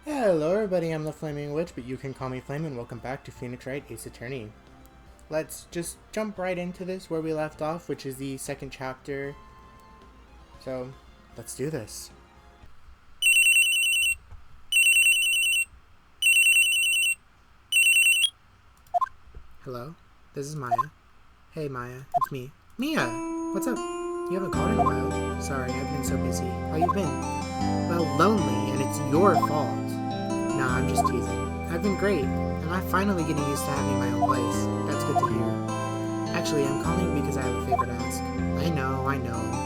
Hello everybody, I'm the Flaming Witch, but you can call me Flame, and welcome back to Phoenix Wright, Ace Attorney. Let's just jump right into this where we left off, which is the second chapter. So, let's do this. Hello? This is Maya. Hey Maya, it's me. Mia! What's up? You haven't called in a while. Sorry, I've been so busy. How you been? Well, lonely, and it's your fault. Nah, I'm just teasing. I've been great, and I'm finally getting used to having my own place. That's good to hear. Actually, I'm calling because I have a favor to ask. I know.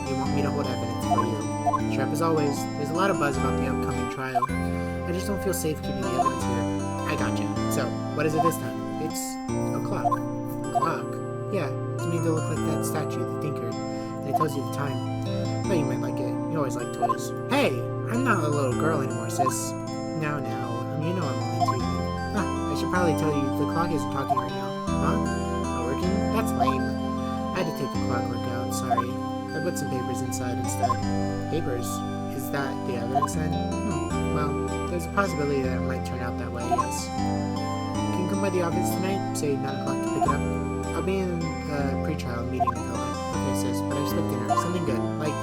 You want me to hold evidence for you. Sharp as always, there's a lot of buzz about the upcoming trial. I just don't feel safe keeping the evidence here. I gotcha. So, what is it this time? It's a clock. Clock? Yeah, it's made to look like that statue, the Thinker. And it tells you the time. Thought you might like it. You always like toys. Hey! I'm not a little girl anymore, sis. Now. You know I'm only teasing. I should probably tell you, the clock isn't talking right now. Huh? Not working? That's lame. I had to take the clockwork out, sorry. I put some papers inside instead. Papers? Is that the evidence then? Well, there's a possibility that it might turn out that way, yes. Can you come by the office tonight? Say 9 o'clock to pick it up? I'll be in a pre-trial meeting until then. Okay, sis, but I expect dinner. Something good. Like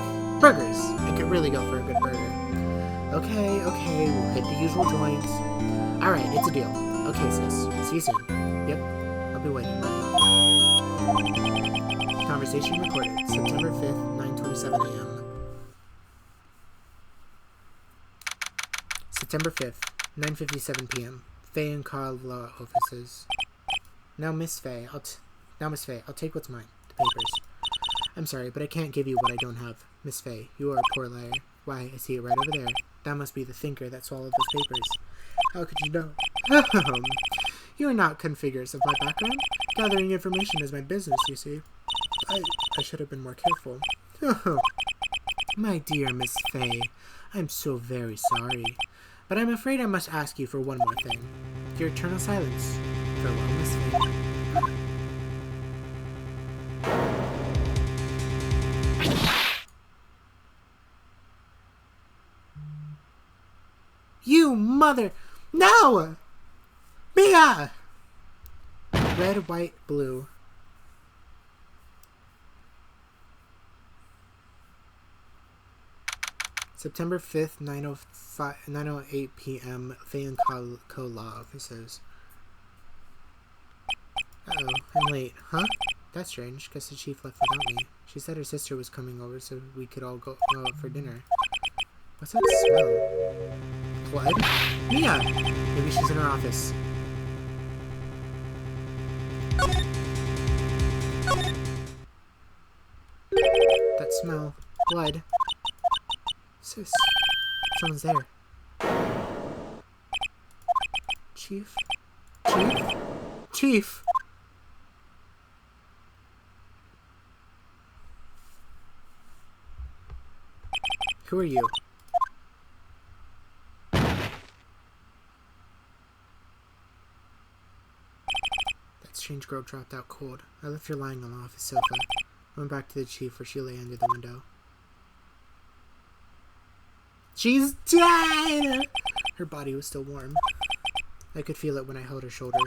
burgers. I could really go for a good burger. Okay, we'll hit the usual joints. Alright, it's a deal. Okay, sis. See you soon. Yep, I'll be waiting. Bye. Conversation recorded. September 5th, 9:27 a.m. September 5th, 9:57 p.m. Faye and Carl Law Offices. Now, Miss Faye, I'll take what's mine. The papers. I'm sorry, but I can't give you what I don't have. Miss Faye, you are a poor liar. Why, I see it right over there. That must be the Thinker that swallowed those papers. How could you know? You are not configurers of my background. Gathering information is my business, you see. I should have been more careful. My dear Miss Faye, I'm so very sorry. But I'm afraid I must ask you for one more thing. Your eternal silence. Farewell, Miss Faye. You mother... No! Mia! Red, white, blue. September 5th, 9:08 p.m. Faye and Co. Law Offices. Uh-oh, I'm late. Huh? That's strange. Guess the chief left without me. She said her sister was coming over so we could all go out for dinner. What's that smell? Blood? Mia! Maybe she's in her office. That smell. Blood. Sis. Someone's there. Chief? Chief! Who are you? Strange girl dropped out cold. I left her lying on the office sofa. I went back to the chief where she lay under the window. She's dead! Her body was still warm. I could feel it when I held her shoulder.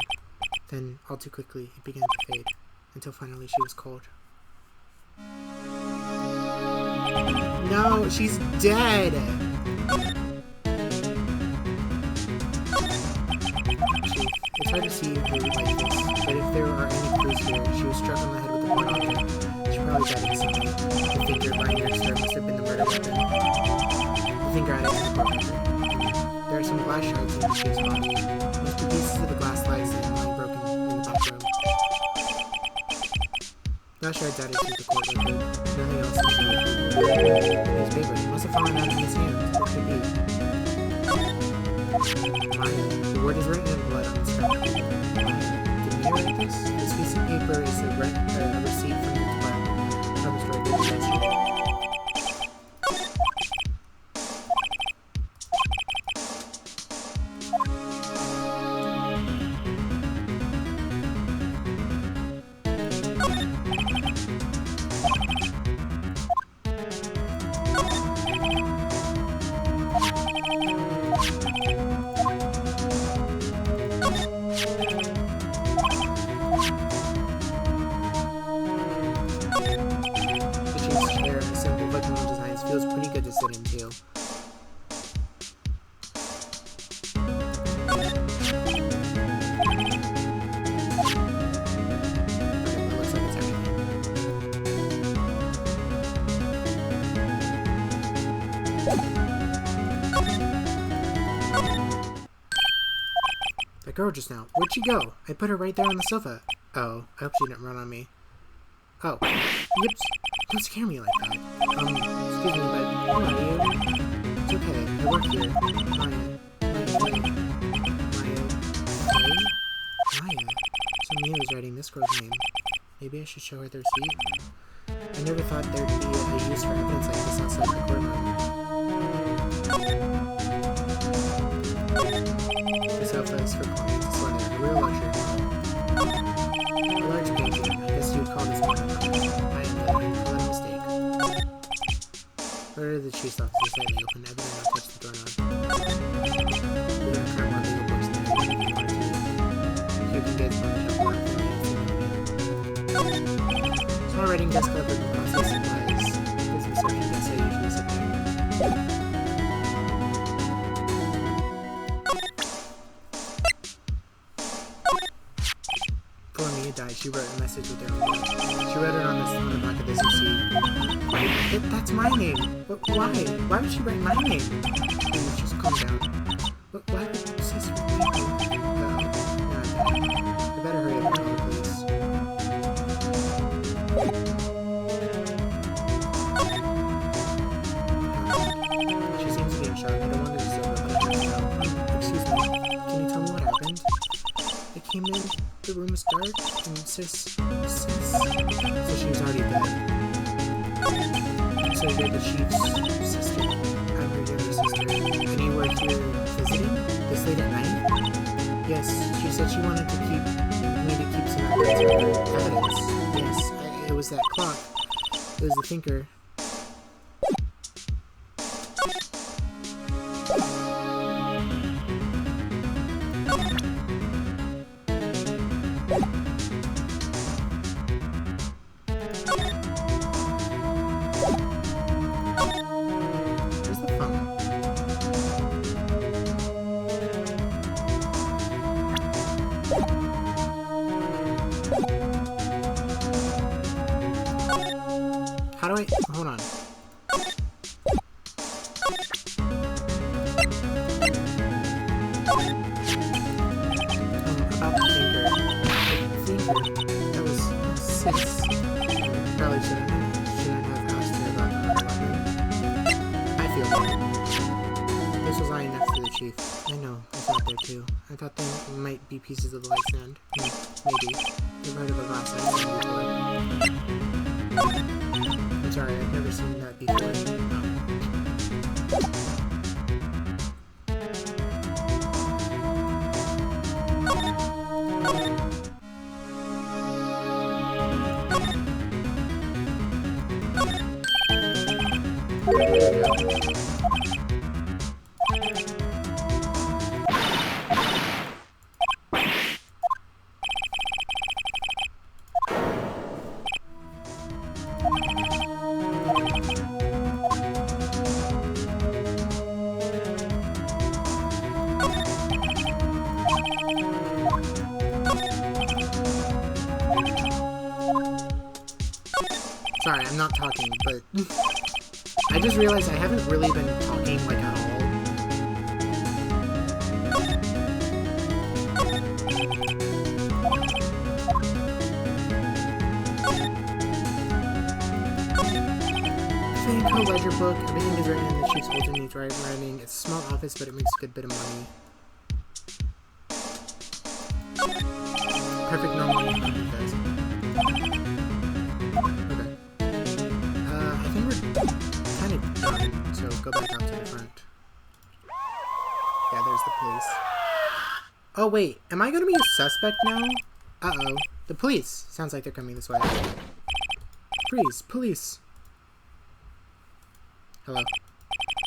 Then, all too quickly, it began to fade, until finally she was cold. No, she's dead! It's hard to see her like this, but if there are any clues here, she was struck on the head with a blunt object. She probably died instantly. The Thinker lying next to her must have been the murder weapon. The Thinker had it in the court record. There are some glass shards in the chief's body. Most of the pieces of the glass slice and lying broken in the back row. Glass shards added to the court record. Nothing else in the record. His paper. He must have fallen out of his hand. What could be? The word is written in blood on its back. Did you write this? This piece of paper is a receipt from the store dispensary. That girl just now. Where'd she go? I put her right there on the sofa. Oh, I hope she didn't run on me. Oh, yips. Don't scare me like that. Excuse me, but who are you? It's okay. I work here. Maya. So Mia was writing this girl's name. Maybe I should show her the receipt? I never thought there'd be a use for evidence like this outside the courtroom. The sofa is for clients. It's leather. A real luxury. A large painting. I guess you'd call this one. I am a mistake. Order the chief's office is slightly open. Evidently not touch the doorknob. We're gonna cram our legal books there. You can get from the jump. Small writing desk covered with office supplies. Business searching desk I usually sit there. Before Mia died, she wrote a message with her own name. She wrote it on the back of this receipt. That's my name. But why? Why would she write my name? Just calm down. But why would sis write my name? I better hurry up and call the police. She seems to be in shock. I don't want to disturb her, but I have to know. Excuse me. Can you tell me what happened? I came in. The room was dark, and sis. So she was already dead. So you're the chief's sister. I'm her younger sister. And you were here visiting? This late at night? Yes, she said she wanted to keep some evidence. Yes, it was that clock. It was the thinker. How do I... Hold on. About the thinker. That was 6. Probably shouldn't have asked her about that. I feel bad. This was lying next to the chief. I know. I thought there too. I thought there might be pieces of the light sand. Maybe. I've heard of a glass eye before. I'm sorry, I've never seen that before. Sorry, I'm not talking, but I just realized I haven't really been talking, like, at all. Think a ledger book. Everything is written in the chief's folder needs writing. It's a small office, but it makes a good bit of money. Perfect normal income, guys. Kind of done, so go back out to the front. Yeah, there's the police. Oh wait, am I gonna be a suspect now? Uh-oh. The police! Sounds like they're coming this way. Freeze, police! Hello?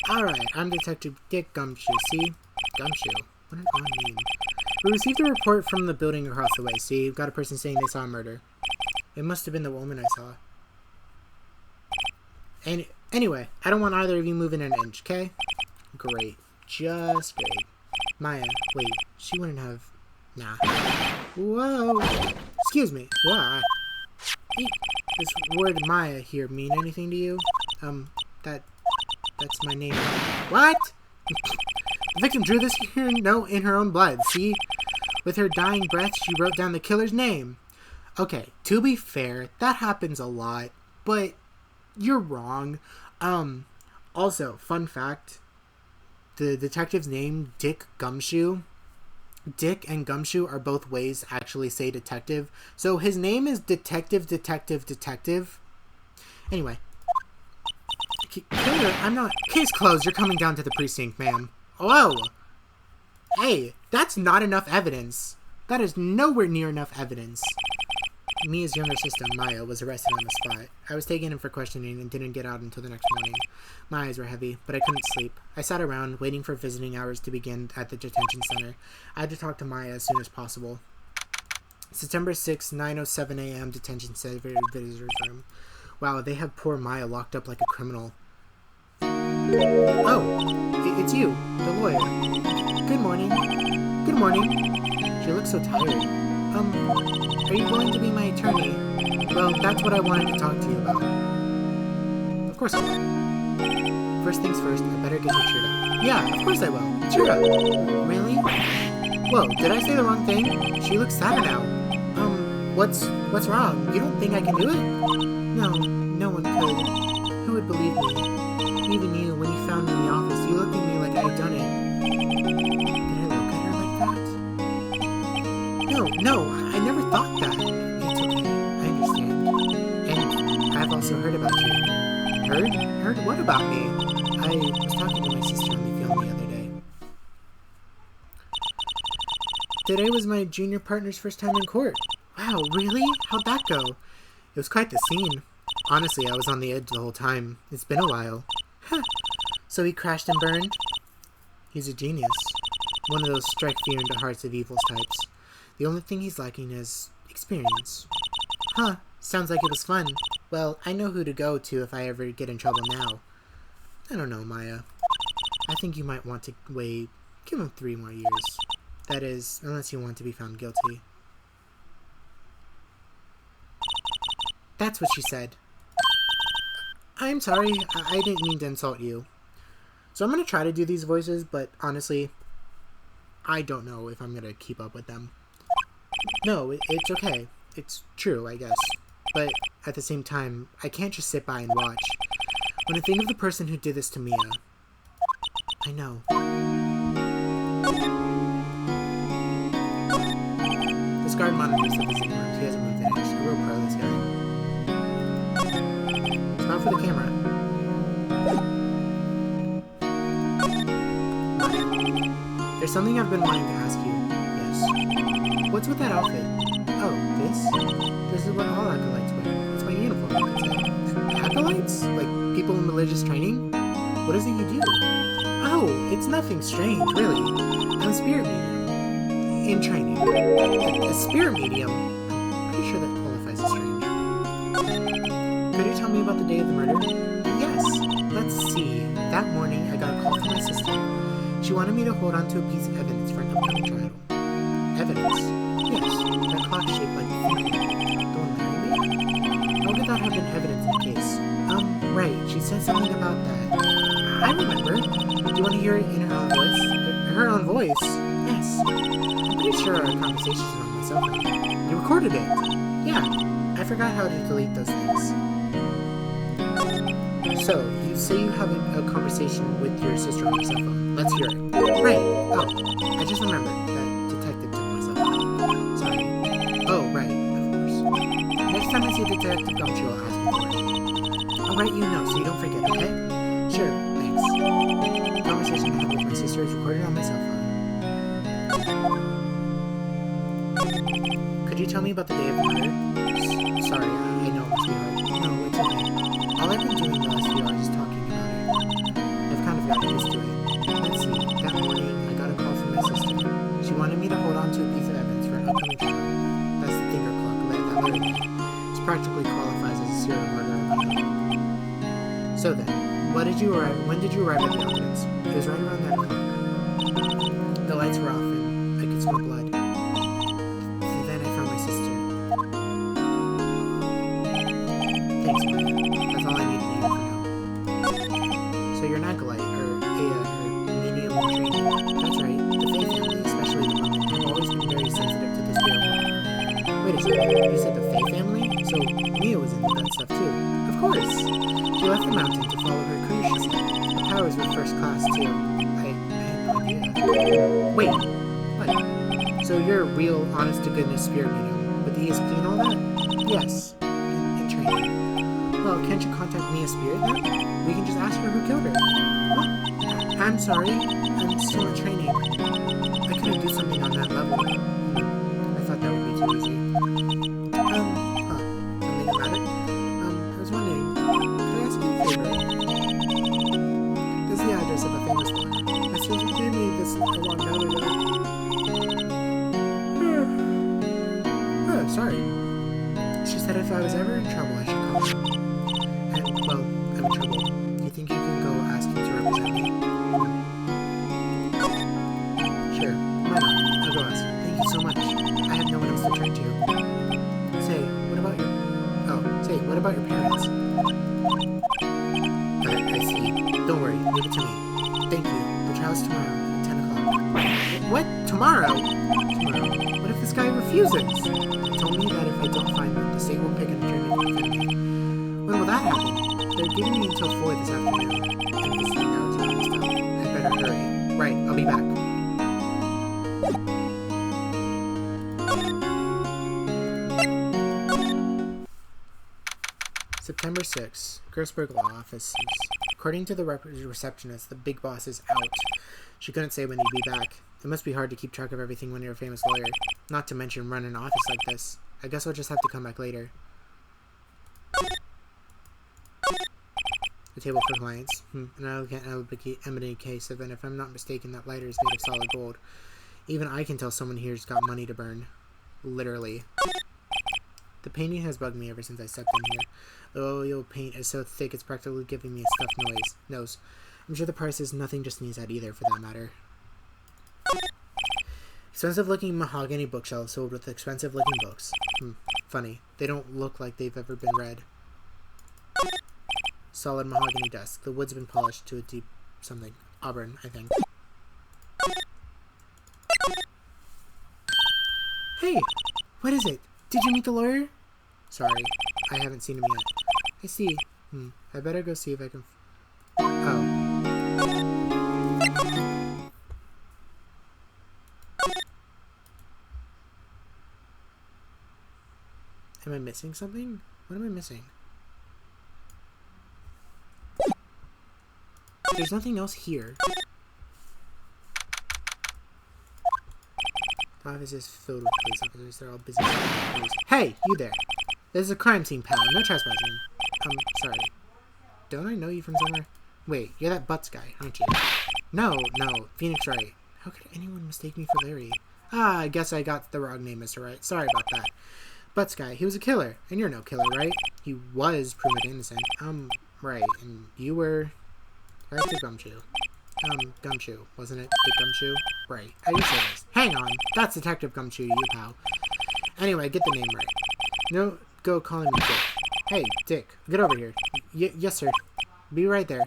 Alright, I'm Detective Dick Gumshoe, see? Gumshoe? What an odd name. We received a report from the building across the way, see? Got a person saying they saw a murder. It must have been the woman I saw. And anyway, I don't want either of you moving an inch, okay? Great. Just great. Maya, wait, she wouldn't have... Nah. Whoa! Excuse me. Why? This word Maya here mean anything to you? That's my name. What? The victim drew this here note in her own blood. See? With her dying breath, she wrote down the killer's name. Okay, to be fair, that happens a lot, but you're wrong. Also, fun fact, the detective's name, Dick Gumshoe. Dick and Gumshoe are both ways to actually say detective. So his name is Detective. Anyway. Killer, I'm not... Case closed. You're coming down to the precinct, ma'am. Whoa. Hey, that's not enough evidence. That is nowhere near enough evidence. Mia's younger sister, Maya, was arrested on the spot. I was taken in for questioning and didn't get out until the next morning. My eyes were heavy, but I couldn't sleep. I sat around, waiting for visiting hours to begin at the detention center. I had to talk to Maya as soon as possible. September 6, 9:07 a.m., detention center visitor's room. Wow, they have poor Maya locked up like a criminal. Oh, it's you, the lawyer. Good morning. Good morning. She looks so tired. Are you going to be my attorney? Well, that's what I wanted to talk to you about. Of course I will. First things first, I better get you cheered up. Yeah, of course I will. Cheer up. Really? Whoa, did I say the wrong thing? She looks sadder now. What's wrong? You don't think I can do it? No, no one could. Who would believe me? Even you, when you found me in the office, you looked at me like I had done it. Did I look at her like that? No, I never thought that. It's okay, I understand. And I've also heard about you. Heard? Heard what about me? I was talking to my sister on the phone the other day. Today was my junior partner's first time in court. Wow, really? How'd that go? It was quite the scene. Honestly, I was on the edge the whole time. It's been a while. Huh. So he crashed and burned? He's a genius. One of those strike fear into hearts of evil types. The only thing he's lacking is experience. Huh. Sounds like it was fun. Well, I know who to go to if I ever get in trouble now. I don't know, Maya. I think you might want to wait. Give him 3 more years. That is, unless you want to be found guilty. That's what she said. I'm sorry, I didn't mean to insult you. So I'm going to try to do these voices, but honestly, I don't know if I'm going to keep up with them. No, it's okay. It's true, I guess. But at the same time, I can't just sit by and watch. When I think of the person who did this to Mia, I know. This guard monitors the visiting rooms. He hasn't moved in. He's a real pro, this guy. Not for the camera. There's something I've been wanting to ask you. Yes. What's with that outfit? Oh, this? This is what all acolytes wear. It's my uniform, you could say. Acolytes? Like people in religious training? What is it you do? Oh, it's nothing strange, really. I'm a spirit medium. In training. A spirit medium? I'm pretty sure that qualifies as strange. Could you tell me about the day of the murder? Yes. Let's see. That morning, I got a call from my sister. She wanted me to hold on to a piece of evidence for an upcoming trial. Evidence? Yes. That clock shaped like a finger. The one marry me? How could that have been evidence in the case? Right. She said something about that. I remember. Do you want to hear it in her own voice? Her own voice? Yes. I'm pretty sure our conversations are on my cell phone. You recorded it? Yeah. I forgot how to delete those things. So, you say you have a conversation with your sister on your cell phone. Let's hear it. Right. Oh, I just remembered that detective took my cell phone. Sorry. Oh, right. Of course. Next time I see Detective Gumshoe, I'll ask him for it. I'll write you a note so you don't forget, okay? Sure. Thanks. The conversation I had with my sister is recorded on my cell phone. Could you tell me about the day of the murder? Sorry, I know it must be hard. No, it's okay. All I've been doing the last few hours is talking about it. I've kind of gotten used to it. Let's see, that morning I got a call from my sister. She wanted me to hold on to a piece of evidence for an upcoming trial. That's the finger clock that murdered me. It practically qualifies as a serial murder. So then, when did you arrive at the evidence? It was right around 9 o'clock. The lights were off and I could smell blood. So then I found my sister. Thanks, Maya. That's all I needed to hear for now. So you're an acolyte, or a medium in training. follow her career, she said. Her powers were first class, too. I had no idea. Wait, what? So you're a real, honest-to-goodness spirit medium, with the ESP and all that? Yes, in training. Well, can't you contact me, a spirit, then? We can just ask her who killed her. What? I'm sorry, I'm still in training. I couldn't do something on that level. I thought that would be too easy. Something about it? I was wondering, could I ask you a favor? This is the address of a famous lawyer. My sister gave me this a long time ago. Oh, sorry. She said if I was ever in trouble, I should call her. And, well, I'm in trouble. Do you think you can go ask him to represent me? Sure, why not? I'll go ask. Thank you so much. I have no one else to turn to. Say, what about your parents? I see. Don't worry, leave it to me. Thank you. The trial's tomorrow at 10 o'clock. What? Tomorrow? Tomorrow. What if this guy refuses? He told me that if I don't find them, the state will pick an attorney for the family. When will that happen? They're giving me until 4 this afternoon. And this thing now is almost done. I better hurry. Right, I'll be back. September 6th, Grossberg Law Offices. According to the receptionist, the big boss is out. She couldn't say when he'd be back. It must be hard to keep track of everything when you're a famous lawyer. Not to mention run an office like this. I guess I'll just have to come back later. The table for clients. An elegant ebony case, and if I'm not mistaken, that lighter is made of solid gold. Even I can tell someone here's got money to burn. Literally. The painting has bugged me ever since I stepped in here. The oil paint is so thick it's practically giving me a stuffed nose. I'm sure the price is nothing to sneeze at either, for that matter. Expensive-looking mahogany bookshelves filled with expensive-looking books. Funny. They don't look like they've ever been read. Solid mahogany desk. The wood's been polished to a deep something. Auburn, I think. Hey! What is it? Did you meet the lawyer? Sorry, I haven't seen him yet. I see. I better go see if I can... Oh. Am I missing something? What am I missing? There's nothing else here. The office is filled with police officers. They're all busy. Hey, you there. This is a crime scene, pal. No trespassing. Sorry. Don't I know you from somewhere? Wait, you're that Butts guy, aren't you? No, Phoenix Wright. How could anyone mistake me for Larry? Ah, I guess I got the wrong name, Mr. Wright. Sorry about that. Butts guy, he was a killer. And you're no killer, right? He was proven innocent. Right. And you were... Right to Gumshoe. Gumshoe, wasn't it? Dick Gumshoe? Right. How do you say this? Hang on. That's Detective Gumshoe to you, pal. Anyway, get the name right. No, go calling me Dick. Hey, Dick, get over here. Yes, sir. Be right there.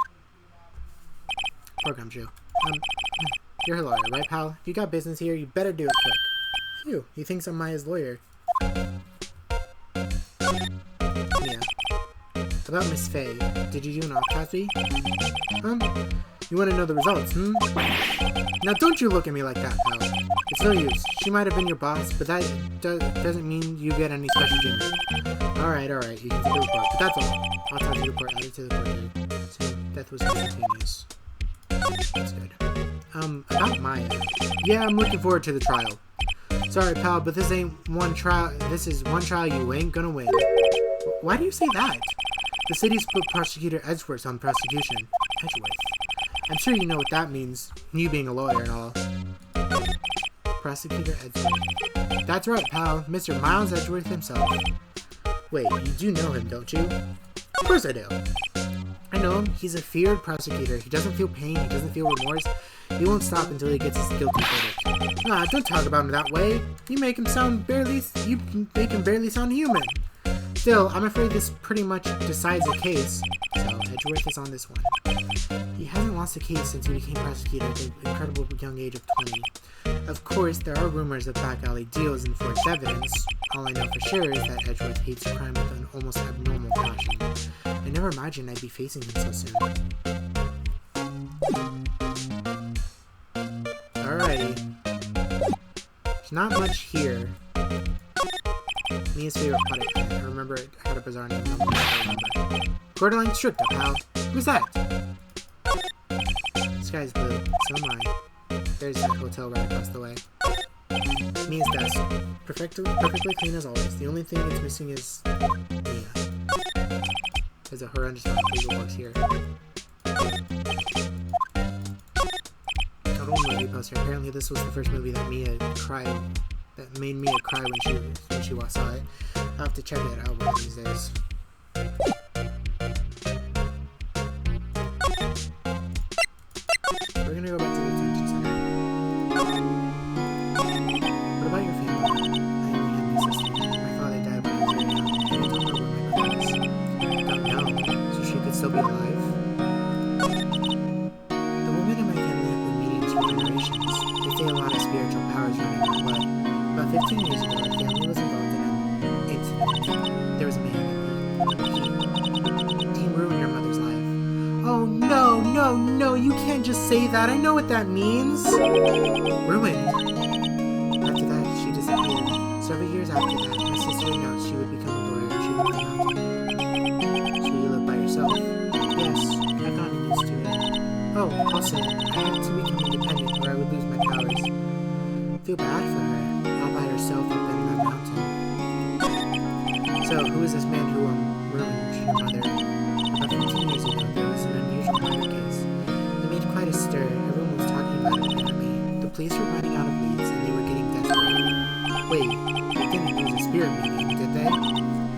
Poor Gumshoe. You're a lawyer, right, pal? If you got business here, you better do it quick. Phew, he thinks I'm Maya's lawyer. Yeah. About Miss Faye, did you do an autopsy? You want to know the results, Now don't you look at me like that, pal. It's no use. She might have been your boss, but that doesn't mean you get any special treatment. Alright, you can see the report, but that's all. Autopsy report added to the report. So, death was instantaneous. That's good. About Maya. Yeah, I'm looking forward to the trial. Sorry, pal, but this is one trial you ain't gonna win. Why do you say that? The city's put Prosecutor Edgeworth on prosecution. Edgeworth? I'm sure you know what that means, you being a lawyer and all. Prosecutor Edgeworth. That's right, pal. Mr. Miles Edgeworth himself. Wait, you do know him, don't you? Of course I do. I know him. He's a feared prosecutor. He doesn't feel pain. He doesn't feel remorse. He won't stop until he gets his guilty verdict. Ah, don't talk about him that way. You make him barely sound human. Still, I'm afraid this pretty much decides the case. So, Edgeworth is on this one. He hasn't lost a case since he became prosecutor at the incredible young age of 20. Of course, there are rumors of back alley deals and forged evidence. All I know for sure is that Edgeworth hates crime with an almost abnormal passion. I never imagined I'd be facing him so soon. Alrighty. There's not much here. Mia's favorite product. I remember it had a bizarre name. Borderline Stricta, pal. Who's that? The sky's blue. So am I. There's that hotel right across the way. Mia's desk. Perfectly clean as always. The only thing it's missing is Mia. There's a horrendous amount of legal books here. An old movie poster. Apparently this was the first movie that made Mia cry when she saw it. I'll have to check it out one of these days. We're gonna go back to the detention center. What about your family? I only had my sister. My father died when I was very young, and I don't know where my mother is. I don't know. So she could still be alive? The women in my family have been mediums for generations. They say a lot of spiritual powers running in blood. About 15 years ago, our family was involved in an incident. There was a man in he ruined your mother's life. Oh no, no, no, you can't just say that. I know what that means. Ruined. After that, she disappeared. Several years after that, my sister announced she would become a lawyer and she lived in the mountain. So you live by yourself? Yes, I've gotten used to it. Oh, also, I had to become independent or I would lose my powers. Feel bad for her. All by herself up in that mountain. So, who is this man who ruined your mother? About 15 years ago, there was an unusual murder case. It made quite a stir. Everyone was talking about it apparently. The police were running out of leads and they were getting desperate. Wait, they didn't use a spirit medium, did they? The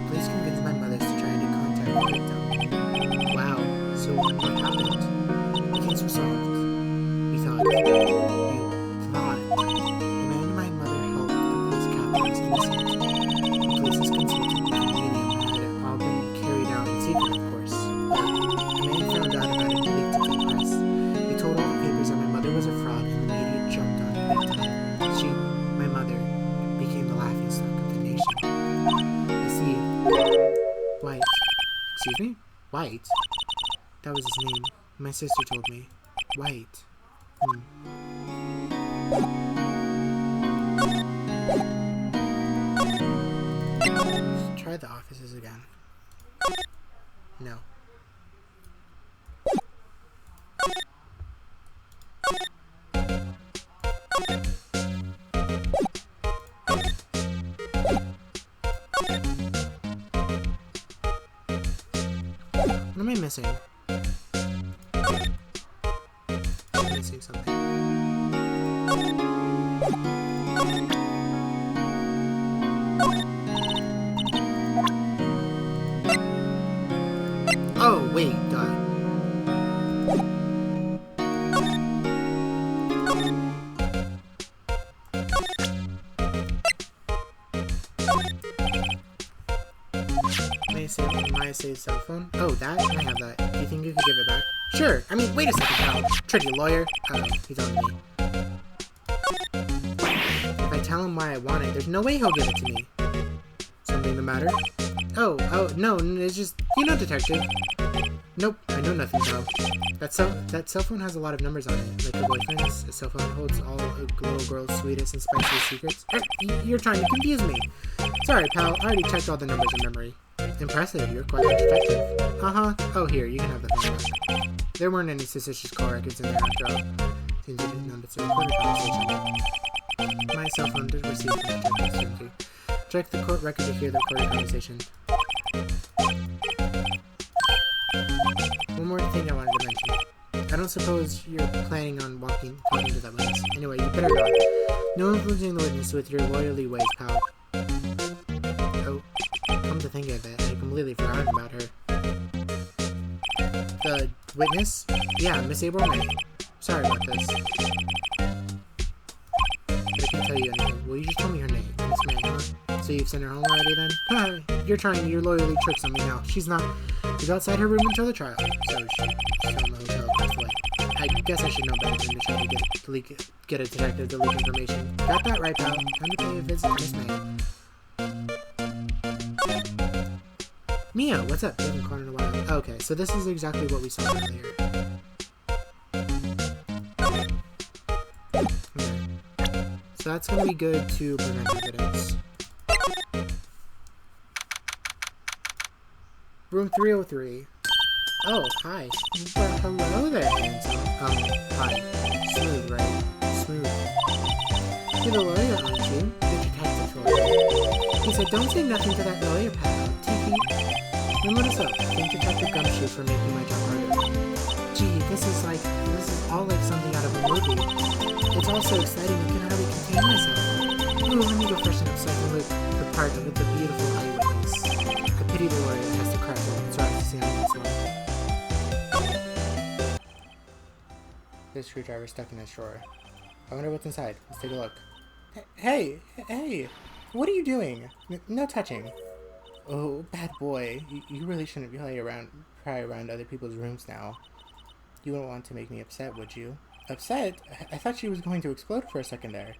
police convinced my mothers to try to contact the victim. Wow, so what happened? The case was solved. We thought. You thought. The man my mother helped the police capture was innocent. The police's consultant with the medium had all been carried out in secret, of course. But the man found out about it and leaked it to the press. He told all the papers that my mother was a fraud and the media jumped on it big time. My mother, became the laughingstock of the nation. I see. White. Excuse me? White? That was his name. My sister told me. White. Try the offices again. No. What am I missing? I'm missing something. Oh, wait, duh. Maya says cell phone? Oh, that? I have that. Do you think you could give it back? Sure. I mean, wait a second, pal. Tricky lawyer. Oh, he's on me. If I tell him why I want it, there's no way he'll give it to me. Something the matter? Oh, no, it's just, detective. Nope, I know nothing, pal. That cell phone has a lot of numbers on it. Like your boyfriend's, a cell phone holds all a little girl's sweetest and spiciest secrets. You're trying to confuse me. Sorry, pal. I already checked all the numbers in memory. Impressive, you're quite a detective. Oh, here, you can have the phone back. There weren't any suspicious call records in there after all. Seems you didn't notice a recorded conversation. My cell phone did receive from detective. Check the court record to hear the recorded conversation. One more thing I wanted to mention. I don't suppose you're planning on talking to that witness. Anyway, you better not. No influencing the witness with your lawyerly ways, pal. Oh, come to think of it, I completely forgot about her. The witness? Yeah, Miss Abraham. Sorry about this. But I can't tell you anything. Will you just tell me her name? Miss May, huh? So you've sent her home already then? You're trying your lawyerly tricks on me now. She's not. She's outside her room until the trial. So she's still in the hotel across the way. I guess I should know better than to try to get a detective to leak information. Got that right, pal. Time to pay a visit to Miss May. Mia, what's up? You haven't called in a while. Oh, okay, so this is exactly what we saw earlier. Okay. So that's gonna be good to prevent evidence. Room 303. Oh, hi. Well, hello there, handsome. Hi. Smooth, right? Smooth. You're the lawyer, aren't you? The detective lawyer. He said, don't say nothing to that lawyer, pal. Tee-hee. Then let us up. Thank Detective Gumshoe for making my job harder. Gee, this is all like something out of a movie. It's all so exciting I can hardly contain myself. Ooh, let me go freshen up so I can look the part of the beautiful eyewitness. I pity the lawyer that has to crack while it's trying to see on this one. This screwdriver stuck in his drawer. I wonder what's inside. Let's take a look. Hey! What are you doing? No touching. Oh, bad boy. You really shouldn't pry around other people's rooms now. You wouldn't want to make me upset, would you? Upset? I thought she was going to explode for a second there.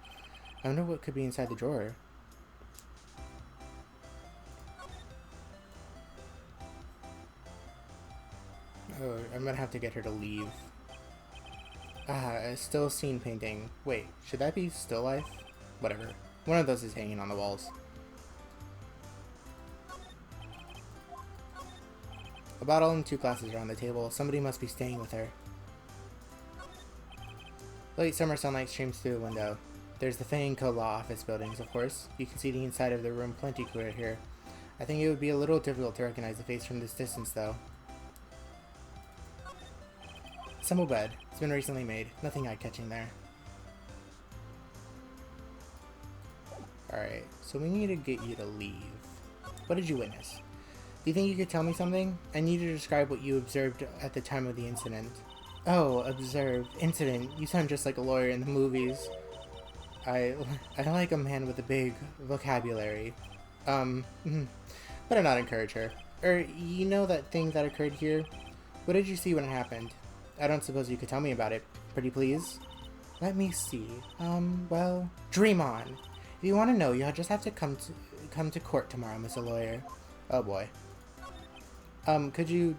I wonder what could be inside the drawer. Oh, I'm gonna have to get her to leave. Ah, still scene painting. Wait, should that be still life? Whatever. One of those is hanging on the walls. A bottle and 2 glasses are on the table. Somebody must be staying with her. Late summer sunlight streams through the window. There's the Fang Co. Law office buildings, of course. You can see the inside of the room plenty clear here. I think it would be a little difficult to recognize the face from this distance, though. Simple bed. It's been recently made. Nothing eye-catching there. Alright, so we need to get you to leave. What did you witness? Do you think you could tell me something? I need you to describe what you observed at the time of the incident. Oh, observed. Incident. You sound just like a lawyer in the movies. I like a man with a big vocabulary. Better not encourage her. You know that thing that occurred here? What did you see when it happened? I don't suppose you could tell me about it, pretty please? Let me see. Well, dream on. If you want to know, you'll just have to come to court tomorrow, Mr. Lawyer. Oh boy. Who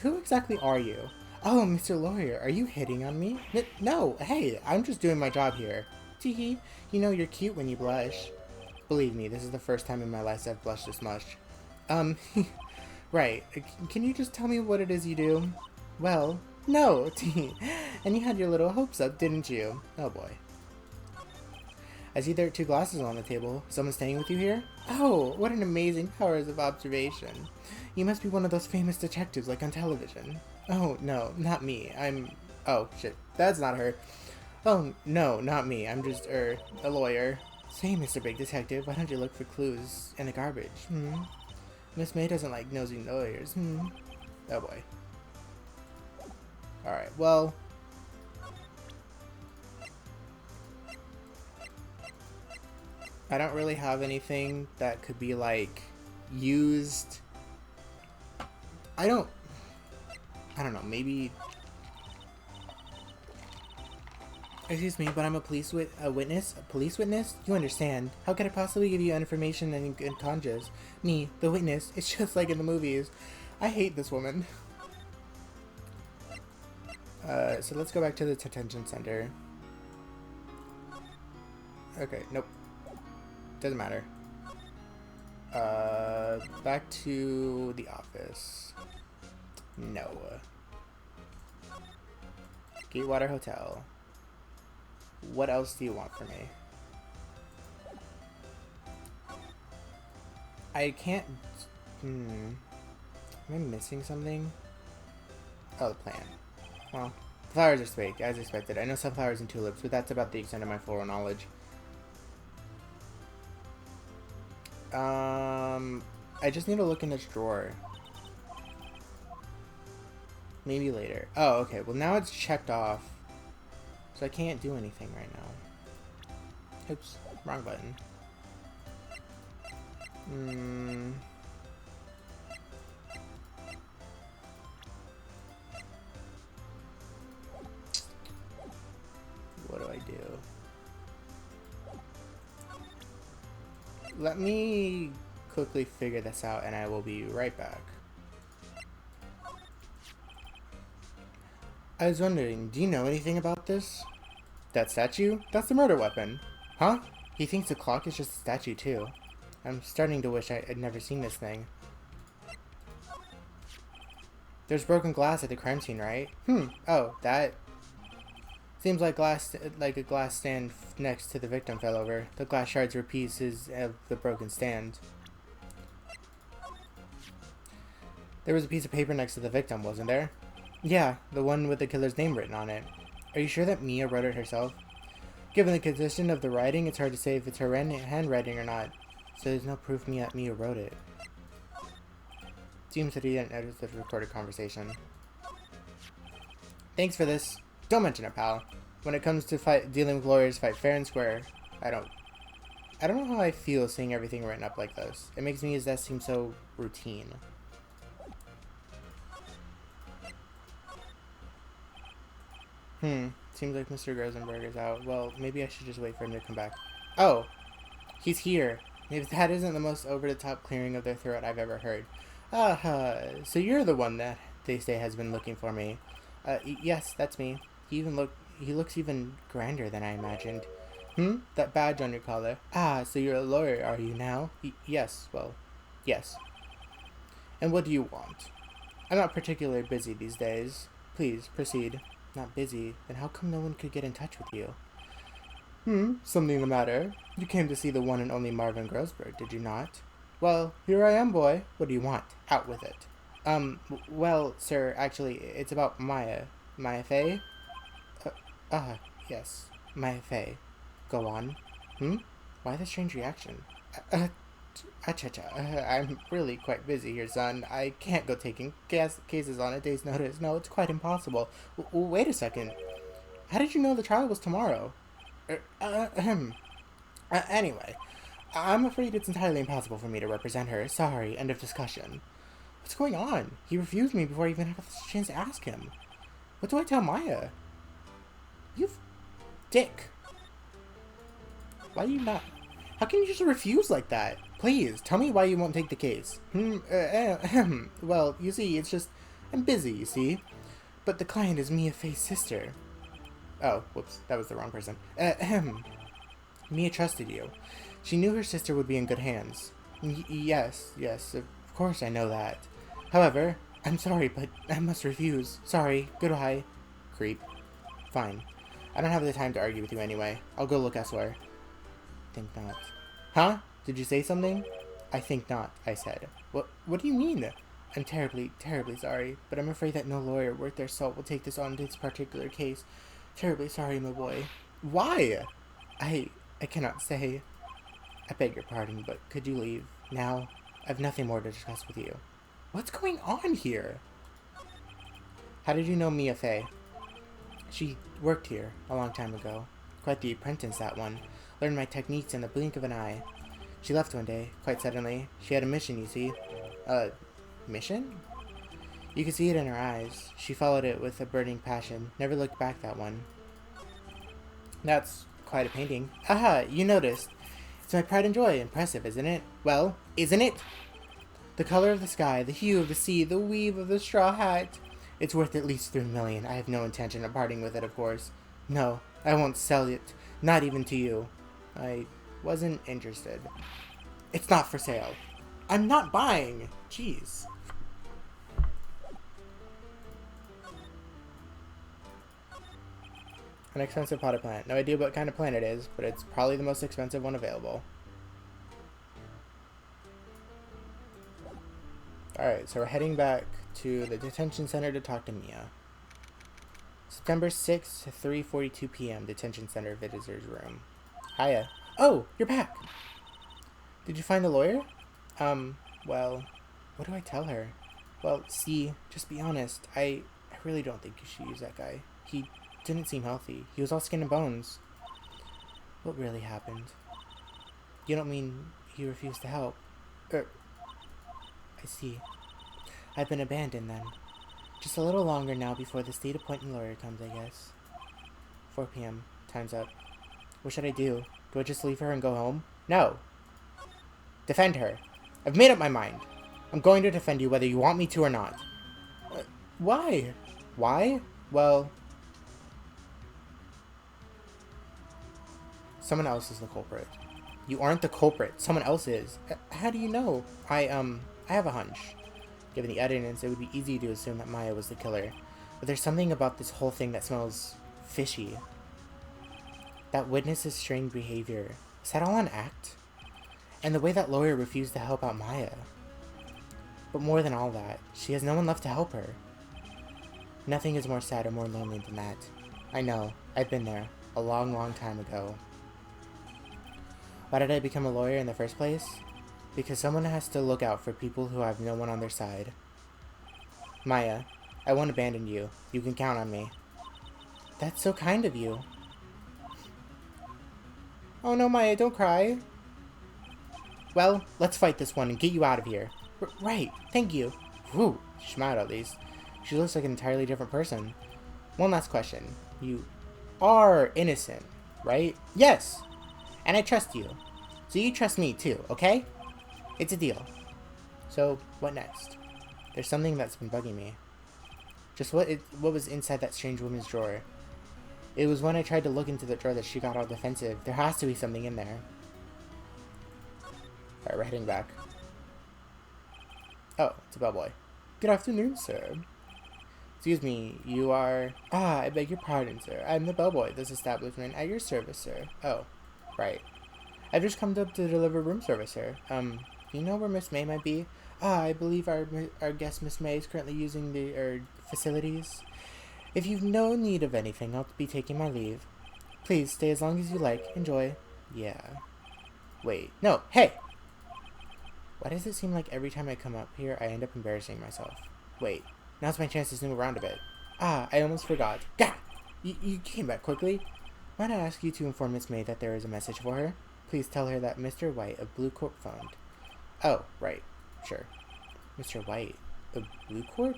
exactly are you? Oh, Mr. Lawyer, are you hitting on me? No, hey, I'm just doing my job here. Teehee, you know you're cute when you blush. Believe me, this is the first time in my life I've blushed this much. Right, can you just tell me what it is you do? Well, no, Teehee, and you had your little hopes up, didn't you? Oh boy. I see there are 2 glasses on the table. Someone staying with you here? Oh, what an amazing powers of observation. You must be one of those famous detectives like on television. Oh, no, not me. Oh, shit. That's not her. Oh, no, not me. I'm just, a lawyer. Say, Mr. Big Detective, why don't you look for clues in the garbage? Miss May doesn't like nosy lawyers. Oh, boy. Alright, well... I don't really have anything that could be, like, used. I don't know, maybe... Excuse me, but I'm a police witness? A police witness? You understand. How could I possibly give you information and conjures? Me, the witness, it's just like in the movies. I hate this woman. So let's go back to the detention center. Okay, nope. Doesn't matter. Back to the office. No. Gatewater Hotel. What else do you want from me? I can't... Am I missing something? Oh, the plan. Well, flowers are fake, as expected. I know sunflowers and tulips, but that's about the extent of my floral knowledge. I just need to look in this drawer. Maybe later. Oh, okay. Well, now it's checked off. So I can't do anything right now. Oops. Wrong button. What do I do? Let me quickly figure this out and I will be right back. I was wondering, do you know anything about this? That statue? That's the murder weapon. Huh? He thinks the clock is just a statue too. I'm starting to wish I'd never seen this thing. There's broken glass at the crime scene, right? Oh, that... Seems like a glass stand next to the victim fell over. The glass shards were pieces of the broken stand. There was a piece of paper next to the victim, wasn't there? Yeah, the one with the killer's name written on it. Are you sure that Mia wrote it herself? Given the condition of the writing, it's hard to say if it's her handwriting or not. So there's no proof that Mia wrote it. Seems that he didn't notice the recorded conversation. Thanks for this. Don't mention it, pal. When it comes to dealing with lawyers, fight fair and square. I don't know how I feel seeing everything written up like this. It makes me as that seem so routine. Seems like Mr. Rosenberg is out. Well, maybe I should just wait for him to come back. Oh! He's here. Maybe that isn't the most over-the-top clearing of their throat I've ever heard. So you're the one that they say has been looking for me. Yes, that's me. He looks even grander than I imagined. That badge on your collar. So you're a lawyer, are you now? Yes, well, yes. And what do you want? I'm not particularly busy these days. Please, proceed. Not busy? Then how come no one could get in touch with you? Something the matter? You came to see the one and only Marvin Grossberg, did you not? Well, here I am, boy. What do you want? Out with it. Well, sir, actually, it's about Maya. Maya Fey? Yes. Maya Fey. Go on. Why the strange reaction? I'm really quite busy here, son. I can't go taking cases on a day's notice. No, it's quite impossible. Wait a second. How did you know the trial was tomorrow? Anyway, I'm afraid it's entirely impossible for me to represent her. Sorry, end of discussion. What's going on? He refused me before I even had a chance to ask him. What do I tell Maya? You dick. Why do you not... How can you just refuse like that? Please, tell me why you won't take the case. Well, you see, it's just... I'm busy, you see. But the client is Mia Fey's sister. Oh, whoops, that was the wrong person. Mia trusted you. She knew her sister would be in good hands. Yes, of course I know that. However, I'm sorry, but I must refuse. Sorry, goodbye. Creep. Fine. I don't have the time to argue with you anyway. I'll go look elsewhere. Think not. Huh? Did you say something? I think not, I said. What do you mean? I'm terribly, terribly sorry, but I'm afraid that no lawyer worth their salt will take this on this particular case. Terribly sorry, my boy. Why? I cannot say. I beg your pardon, but could you leave now? I've nothing more to discuss with you. What's going on here? How did you know Mia Fey? She worked here a long time ago. Quite the apprentice, that one. Learned my techniques in the blink of an eye. She left one day, quite suddenly. She had a mission, you see. Mission? You could see it in her eyes. She followed it with a burning passion. Never looked back, that one. That's quite a painting. Aha, you noticed. It's my pride and joy. Impressive, isn't it? Well, isn't it? The color of the sky, the hue of the sea, the weave of the straw hat. It's worth at least 3 million. I have no intention of parting with it, of course. No, I won't sell it. Not even to you. I wasn't interested. It's not for sale. I'm not buying. Jeez. An expensive potted plant. No idea what kind of plant it is, but it's probably the most expensive one available. Alright, so we're heading back to the detention center to talk to Mia. September 6th, 3:42 p.m. Detention center visitor's room. Hiya. Oh, you're back! Did you find the lawyer? Well, what do I tell her? Well, see, just be honest. I really don't think you should use that guy. He didn't seem healthy. He was all skin and bones. What really happened? You don't mean he refused to help? I see. I've been abandoned then. Just a little longer now before the state-appointed lawyer comes, I guess. 4 p.m. Time's up. What should I do? Do I just leave her and go home? No! Defend her! I've made up my mind. I'm going to defend you whether you want me to or not. Why? Why? Well, someone else is the culprit. You aren't the culprit. Someone else is. How do you know? I have a hunch. Given the evidence, it would be easy to assume that Maya was the killer. But there's something about this whole thing that smells fishy. That witness's strange behavior. Is that all an act? And the way that lawyer refused to help out Maya. But more than all that, she has no one left to help her. Nothing is more sad or more lonely than that. I know. I've been there. A long, long time ago. Why did I become a lawyer in the first place? Because someone has to look out for people who have no one on their side. Maya, I won't abandon you. You can count on me. That's so kind of you. Oh no, Maya, don't cry. Well, let's fight this one and get you out of here. Right, thank you. Whew, she smiled at least. She looks like an entirely different person. One last question. You are innocent, right? Yes! And I trust you. So you trust me too, okay? It's a deal. So, what next? There's something that's been bugging me. Just what was inside that strange woman's drawer. It was when I tried to look into the drawer that she got all defensive. There has to be something in there. Alright, we're heading back. Oh, it's a bellboy. Good afternoon, sir. Excuse me, you are... Ah, I beg your pardon, sir. I'm the bellboy of this establishment at your service, sir. Oh, right. I've just come up to deliver room service, sir. You know where Miss May might be? Ah, I believe our guest Miss May is currently using the, facilities. If you've no need of anything, I'll be taking my leave. Please, stay as long as you like. Enjoy. Yeah. Wait. No, hey! Why does it seem like every time I come up here, I end up embarrassing myself? Wait. Now's my chance to snoop around a bit. Ah, I almost forgot. Gah! You came back quickly. Might I ask you to inform Miss May that there is a message for her? Please tell her that Mr. White of Blue Corp phoned. Oh, right. Sure. Mr. White of Blue Corp?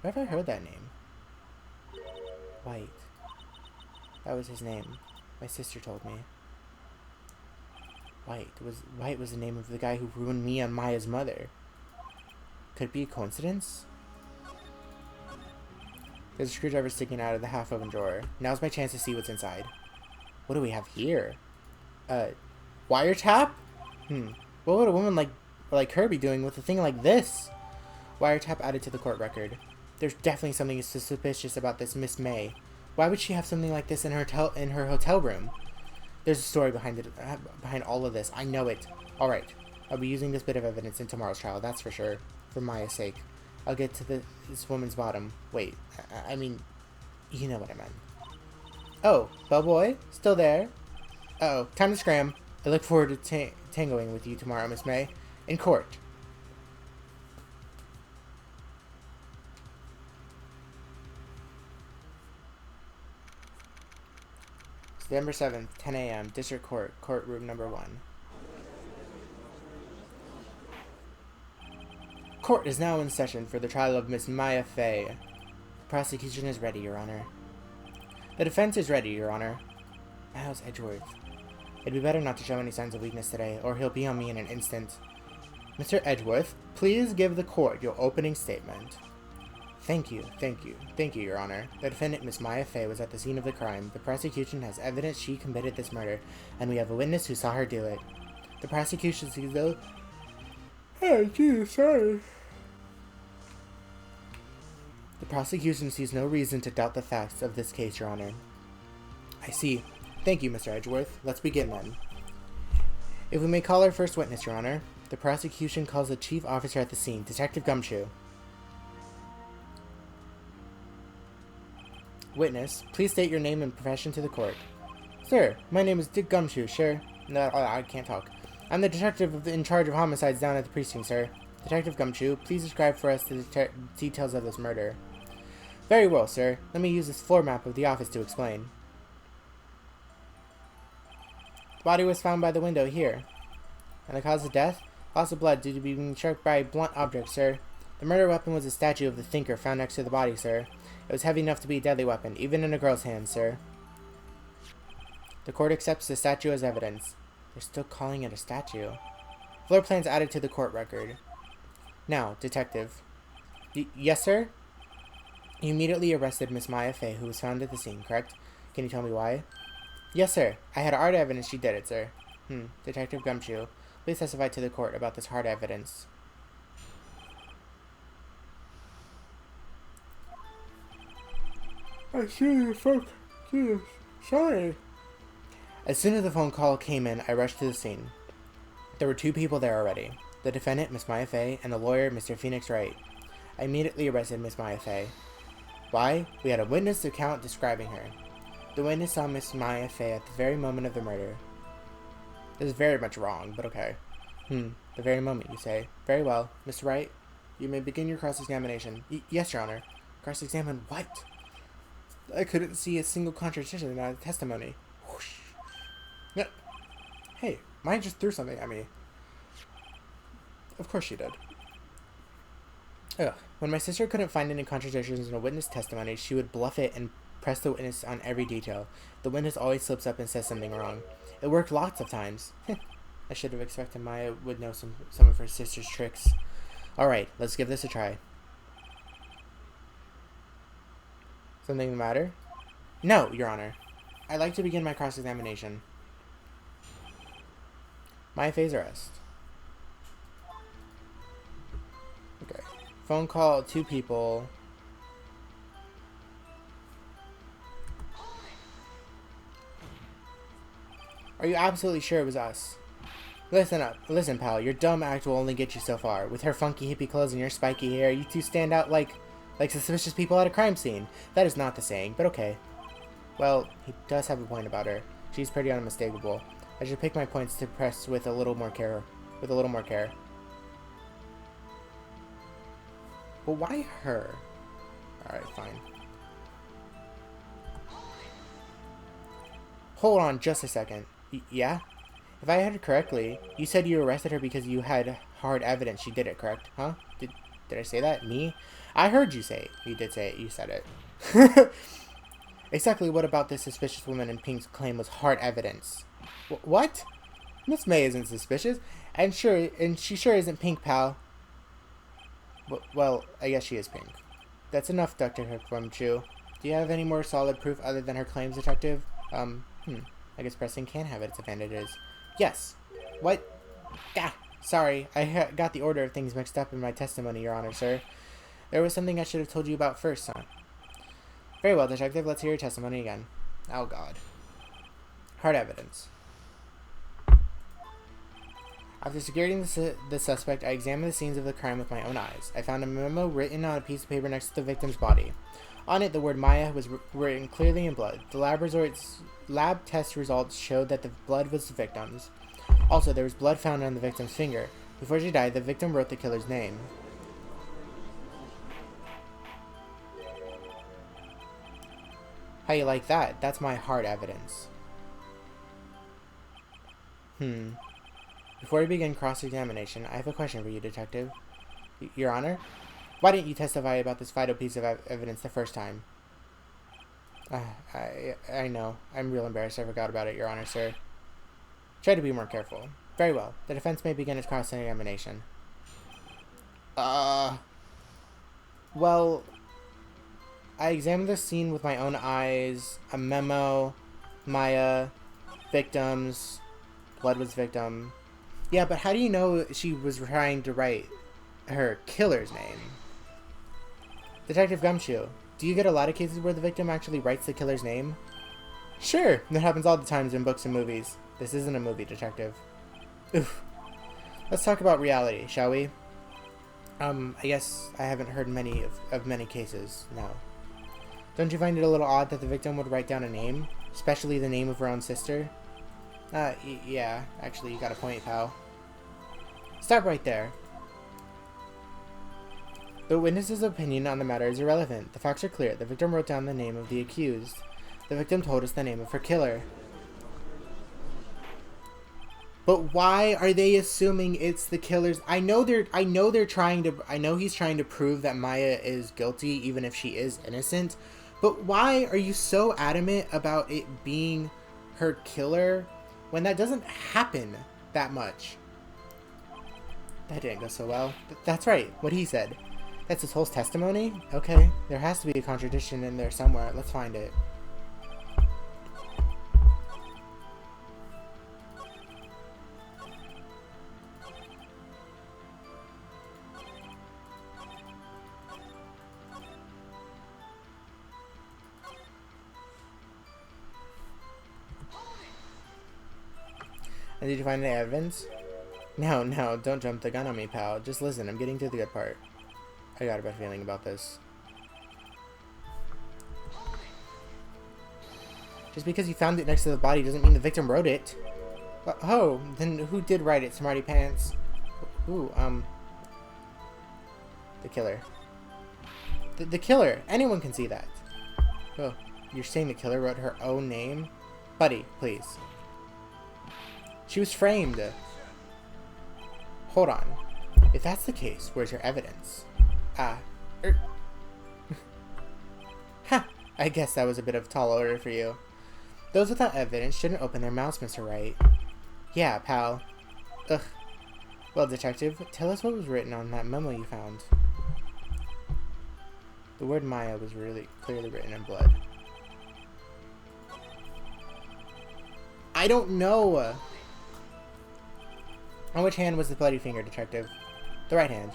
Where have I heard that name? White. That was his name. My sister told me. White was the name of the guy who ruined me and Maya's mother. Could it be a coincidence? There's a screwdriver sticking out of the half-open drawer. Now's my chance to see what's inside. What do we have here? Wiretap? What would a woman like her be doing with a thing like this? Wiretap added to the court record. There's definitely something suspicious about this Miss May. Why would she have something like this in her hotel room? There's a story behind all of this. I know it. Alright. I'll be using this bit of evidence in tomorrow's trial, that's for sure. For Maya's sake. I'll get to this woman's bottom. Wait. I mean, you know what I meant. Oh, bellboy? Still there? Uh-oh. Time to scram. I look forward to tangoing with you tomorrow, Miss May. In court. December 7th, 10 a.m., District Court, courtroom number 1. Court is now in session for the trial of Miss Maya Fey. The prosecution is ready, Your Honor. The defense is ready, Your Honor. Miles Edgeworth. It'd be better not to show any signs of weakness today, or he'll be on me in an instant. Mr. Edgeworth, please give the court your opening statement. Thank you, Your Honor. The defendant, Miss Maya Fey, was at the scene of the crime. The prosecution has evidence she committed this murder, and we have a witness who saw her do it. The prosecution sees no... Oh, geez, sorry. The prosecution sees no reason to doubt the facts of this case, Your Honor. I see. Thank you, Mr. Edgeworth. Let's begin, then. If we may call our first witness, Your Honor. The prosecution calls the chief officer at the scene, Detective Gumshoe. Witness, please state your name and profession to the court. Sir, my name is Dick Gumshoe, sure. No, I can't talk. I'm the detective in charge of homicides down at the precinct, sir. Detective Gumshoe, please describe for us the details of this murder. Very well, sir. Let me use this floor map of the office to explain. The body was found by the window here. And the cause of death? Loss of blood due to being struck by a blunt object, sir. The murder weapon was a statue of the thinker found next to the body, sir. It was heavy enough to be a deadly weapon, even in a girl's hands, sir. The court accepts the statue as evidence. They're still calling it a statue. Floor plans added to the court record. Now, detective. Yes, sir? You immediately arrested Miss Maya Fey, who was found at the scene, correct? Can you tell me why? Yes, sir. I had hard evidence she did it, sir. Detective Gumshoe, please testify to the court about this hard evidence. I see you, fuck. Jesus. Sorry. As soon as the phone call came in, I rushed to the scene. There were 2 people there already. The defendant, Miss Maya Fey, and the lawyer, Mr. Phoenix Wright. I immediately arrested Miss Maya Fey. Why? We had a witness account describing her. The witness saw Miss Maya Fey at the very moment of the murder. This is very much wrong, but okay. The very moment, you say. Very well. Mr. Wright, you may begin your cross-examination. Yes, Your Honor. Cross-examine what? I couldn't see a single contradiction in that testimony. Whoosh. Yeah. Hey, Maya just threw something at me. Of course she did. Ugh. When my sister couldn't find any contradictions in a witness testimony, she would bluff it and press the witness on every detail. The witness always slips up and says something wrong. It worked lots of times. I should have expected Maya would know some of her sister's tricks. Alright, let's give this a try. Something the matter? No, Your Honor. I'd like to begin my cross-examination. Maya Fey's arrest. Okay. Phone call, 2 people. Are you absolutely sure it was us? Listen up. Listen, pal. Your dumb act will only get you so far. With her funky hippie clothes and your spiky hair, you 2 stand out like suspicious people at a crime scene. That is not the saying, but okay. Well, he does have a point about her. She's pretty unmistakable. I should pick my points to press with a little more care. But why her? Alright, fine. Hold on just a second. Yeah? If I heard correctly, you said you arrested her because you had hard evidence she did it, correct? Huh? Did I say that? Me? I heard you say it. You did say it. You said it. Exactly what about this suspicious woman in pink's claim was hard evidence? What? Miss May isn't suspicious. And she sure isn't pink, pal. Well, I guess she is pink. That's enough, Dr. Gumshoe. Do you have any more solid proof other than her claims, detective? I guess pressing can have its advantages. Yes. What? Ah, sorry. I got the order of things mixed up in my testimony, Your Honor, sir. There was something I should have told you about first, huh? Very well, detective. Let's hear your testimony again. Oh, God. Hard evidence. After securing the suspect, I examined the scenes of the crime with my own eyes. I found a memo written on a piece of paper next to the victim's body. On it, the word Maya was written clearly in blood. The lab test results showed that the blood was the victim's. Also, there was blood found on the victim's finger. Before she died, the victim wrote the killer's name. How you like that? That's my hard evidence. Before we begin cross-examination, I have a question for you, detective. Your Honor? Why didn't you testify about this vital piece of evidence the first time? I know. I'm real embarrassed I forgot about it, Your Honor, sir. Try to be more careful. Very well. The defense may begin its cross-examination. Well, I examined the scene with my own eyes. A memo, Maya, victims, blood was victim. Yeah, but how do you know she was trying to write her killer's name? Detective Gumshoe, do you get a lot of cases where the victim actually writes the killer's name? Sure, that happens all the times in books and movies. This isn't a movie, detective. Oof. Let's talk about reality, shall we? I guess I haven't heard many cases, no. Don't you find it a little odd that the victim would write down a name? Especially the name of her own sister? Yeah, actually, you got a point, pal. Stop right there. The witness's opinion on the matter is irrelevant. The facts are clear. The victim wrote down the name of the accused. The victim told us the name of her killer. But why are they assuming it's the killer's? I know he's trying to prove that Maya is guilty even if she is innocent. But why are you so adamant about it being her killer when that doesn't happen that much? That didn't go so well. That's right, what he said. That's his whole testimony? Okay, there has to be a contradiction in there somewhere. Let's find it. And did you find any evidence? No, don't jump the gun on me, pal. Just listen, I'm getting to the good part. I got a bad feeling about this. Just because you found it next to the body doesn't mean the victim wrote it. Oh, then who did write it, smarty pants? Ooh, the killer. The killer! Anyone can see that. Oh, you're saying the killer wrote her own name? Buddy, please. She was framed. Hold on. If that's the case, where's your evidence? Ha! I guess that was a bit of a tall order for you. Those without evidence shouldn't open their mouths, Mr. Wright. Yeah, pal. Ugh. Well, detective, tell us what was written on that memo you found. The word Maya was really clearly written in blood. I don't know! On which hand was the bloody finger, detective? The right hand.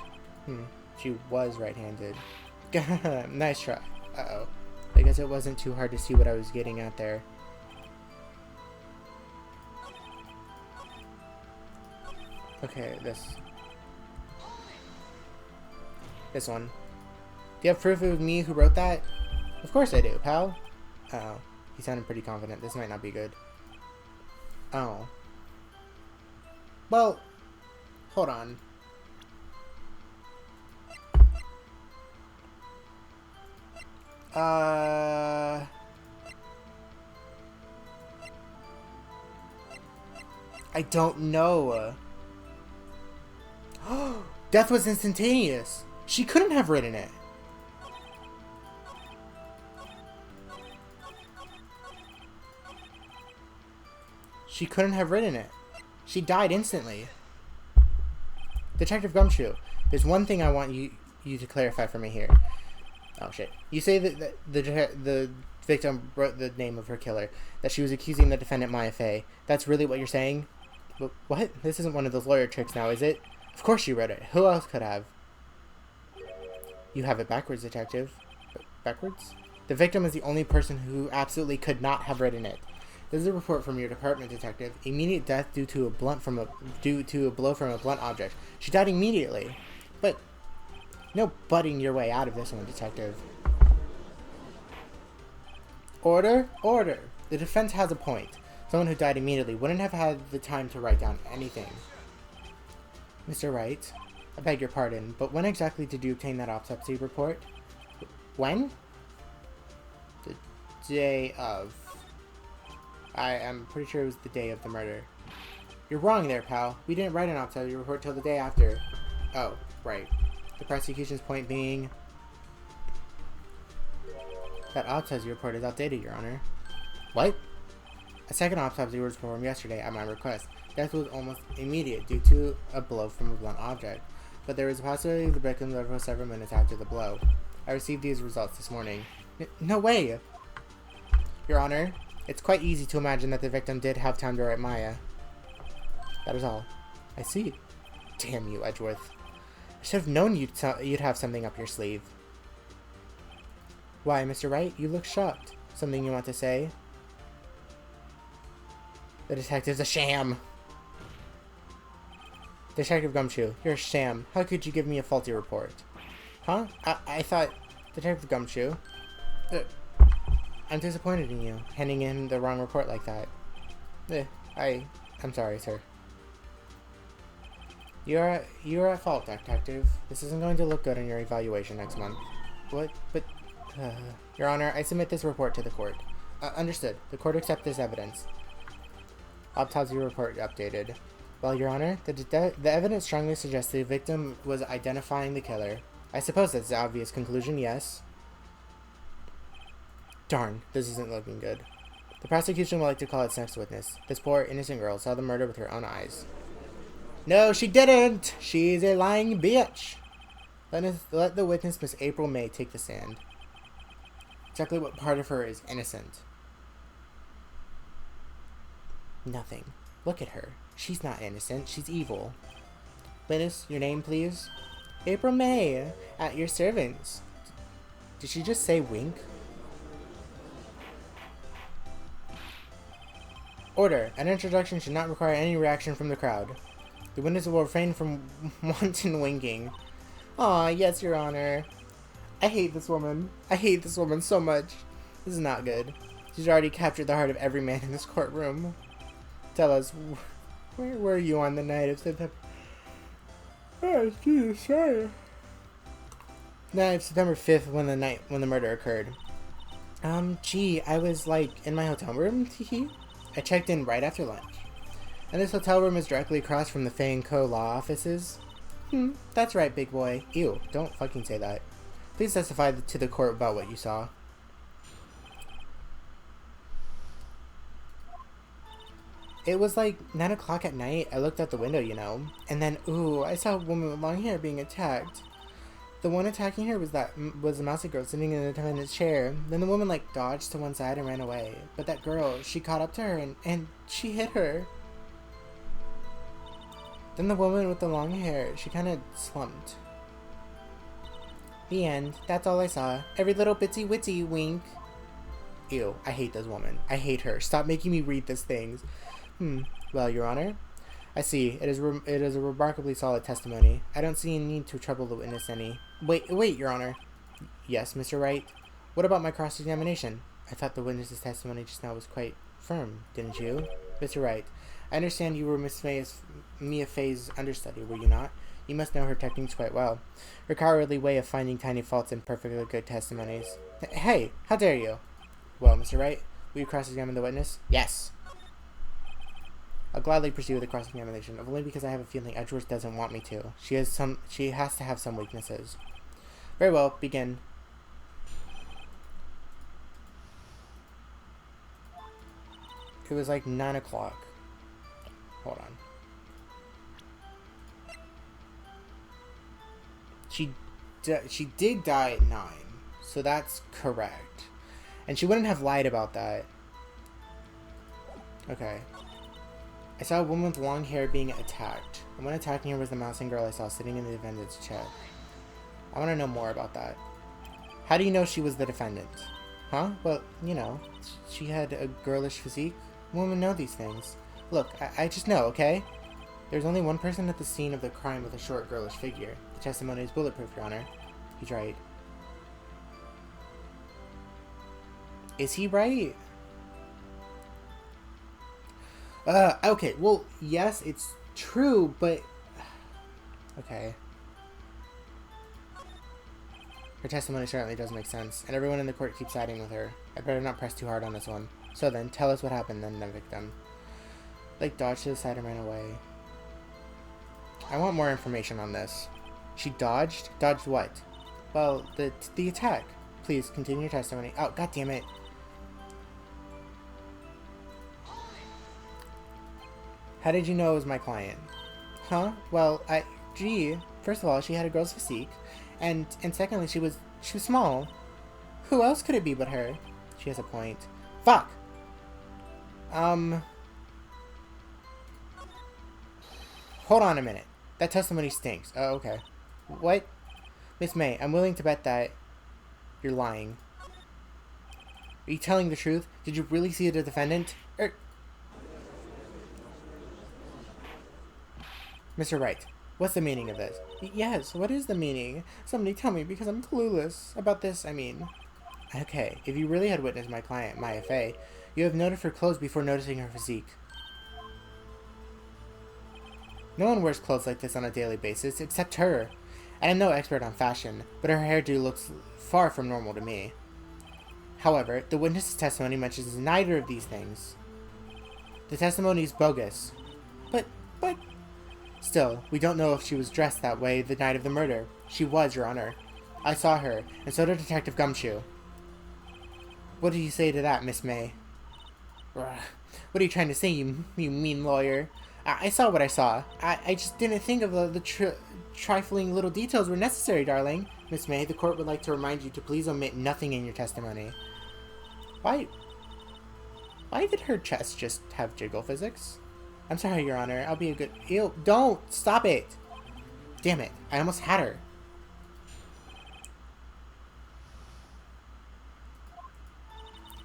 She was right-handed. Nice try. Uh-oh. I guess it wasn't too hard to see what I was getting at there. Okay, this one. Do you have proof it was me who wrote that? Of course I do, pal. Uh-oh. He sounded pretty confident. This might not be good. Oh. Well, hold on. I don't know. Death was instantaneous. She couldn't have written it. She couldn't have written it. She died instantly. Detective Gumshoe, there's one thing I want you to clarify for me here. Oh shit. You say that the victim wrote the name of her killer, that she was accusing the defendant Maya Fey. That's really what you're saying? But what? This isn't one of those lawyer tricks now, is it? Of course she wrote it. Who else could have? You have it backwards, detective. Backwards? The victim is the only person who absolutely could not have written it. This is a report from your department, detective. Immediate death due to a blow from a blunt object. She died immediately. But no butting your way out of this one, detective. Order? Order. The defense has a point. Someone who died immediately wouldn't have had the time to write down anything. Mr. Wright, I beg your pardon, but when exactly did you obtain that autopsy report? When? The day of. I am pretty sure it was the day of the murder. You're wrong there, pal. We didn't write an autopsy report till the day after. Oh, right. The prosecution's point being that autopsy report is outdated, Your Honor. What? A second autopsy was performed yesterday at my request. Death was almost immediate due to a blow from a blunt object, but there was a possibility the victim lived for several minutes after the blow. I received these results this morning. No way! Your Honor, it's quite easy to imagine that the victim did have time to write Maya. That is all. I see. Damn you, Edgeworth. I should have known you'd have something up your sleeve. Why, Mr. Wright, you look shocked. Something you want to say? The detective's a sham. Detective Gumshoe, you're a sham. How could you give me a faulty report? Huh? I thought... Detective Gumshoe? I'm disappointed in you, handing in the wrong report like that. I'm sorry, sir. You're at fault, detective. This isn't going to look good on your evaluation next month. What? But... Your Honor, I submit this report to the court. Understood. The court accepts this evidence. Autopsy report updated. Well, Your Honor, the evidence strongly suggests the victim was identifying the killer. I suppose that's the obvious conclusion, yes? Darn, this isn't looking good. The prosecution would like to call its next witness. This poor, innocent girl saw the murder with her own eyes. No, she didn't! She's a lying bitch! Let the witness, Miss April May, take the stand. Exactly what part of her is innocent? Nothing. Look at her. She's not innocent. She's evil. Witness, your name, please? April May, at your servants. Did she just say wink? Order. An introduction should not require any reaction from the crowd. The witness will refrain from wanton winking. Aw, yes, Your Honor. I hate this woman. I hate this woman so much. This is not good. She's already captured the heart of every man in this courtroom. Tell us, where were you on the night of September... Oh, Jesus, sorry. Night of September 5th when the murder occurred. Gee, I was, like, in my hotel room, teehee. I checked in right after lunch. And this hotel room is directly across from the Fay & Co. law offices. That's right, big boy. Ew, don't fucking say that. Please testify to the court about what you saw. It was like 9 o'clock at night. I looked out the window, you know. And then, ooh, I saw a woman with long hair being attacked. The one attacking her was a mousy girl sitting in the defendant's chair. Then the woman, like, dodged to one side and ran away. But that girl, she caught up to her and she hit her. Then the woman with the long hair, she kind of slumped. The end. That's all I saw. Every little bitsy witsy wink. Ew, I hate this woman. I hate her. Stop making me read these things. Well, Your Honor, I see. It is a remarkably solid testimony. I don't see any need to trouble the witness any. Wait, Your Honor. Yes, Mr. Wright? What about my cross-examination? I thought the witness's testimony just now was quite firm, didn't you? Mr. Wright, I understand you were Mia Fay's understudy, were you not? You must know her techniques quite well. Her cowardly way of finding tiny faults in perfectly good testimonies. Hey, how dare you? Well, Mr. Wright, will you cross-examine the witness? Yes. I'll gladly proceed with the cross-examination, only because I have a feeling Edgeworth doesn't want me to. She has to have some weaknesses. Very well, begin. It was like 9 o'clock. Hold on. She did die at 9, so that's correct. And she wouldn't have lied about that. Okay. I saw a woman with long hair being attacked. The one attacking her was the mousing girl I saw sitting in the defendant's chair. I want to know more about that. How do you know she was the defendant? Huh? Well, you know, she had a girlish physique. Women know these things. Look, I just know, okay? There's only one person at the scene of the crime with a short, girlish figure. The testimony is bulletproof, Your Honor. He's right. Is he right? Okay, well, yes, it's true, but... Okay. Her testimony certainly does make sense, and everyone in the court keeps siding with her. I better not press too hard on this one. So then, tell us what happened then, the victim. Like, dodged to the side and ran away. I want more information on this. She dodged? Dodged what? Well, the attack. Please, continue your testimony. Oh, god damn it. How did you know it was my client? Huh? Well, gee, first of all, she had a girl's physique, and secondly, she was small. Who else could it be but her? She has a point. Fuck! Hold on a minute. That testimony stinks. Oh, okay. What? Miss May, I'm willing to bet that you're lying. Are you telling the truth? Did you really see the defendant? Mr. Wright, what's the meaning of this? Yes, what is the meaning? Somebody tell me, because I'm clueless. About this, I mean. Okay, if you really had witnessed my client, Maya Fay, you have noted her clothes before noticing her physique. No one wears clothes like this on a daily basis, except her. And I'm no expert on fashion, but her hairdo looks far from normal to me. However, the witness's testimony mentions neither of these things. The testimony is bogus. But... Still, we don't know if she was dressed that way the night of the murder. She was, Your Honor. I saw her, and so did Detective Gumshoe. What do you say to that, Miss May? What are you trying to say, you mean lawyer? I saw what I saw. I just didn't think of the trifling little details were necessary, darling. Miss May, the court would like to remind you to please omit nothing in your testimony. Why did her chest just have jiggle physics? I'm sorry, Your Honor. I'll be a good... Ew, don't! Stop it! Damn it. I almost had her.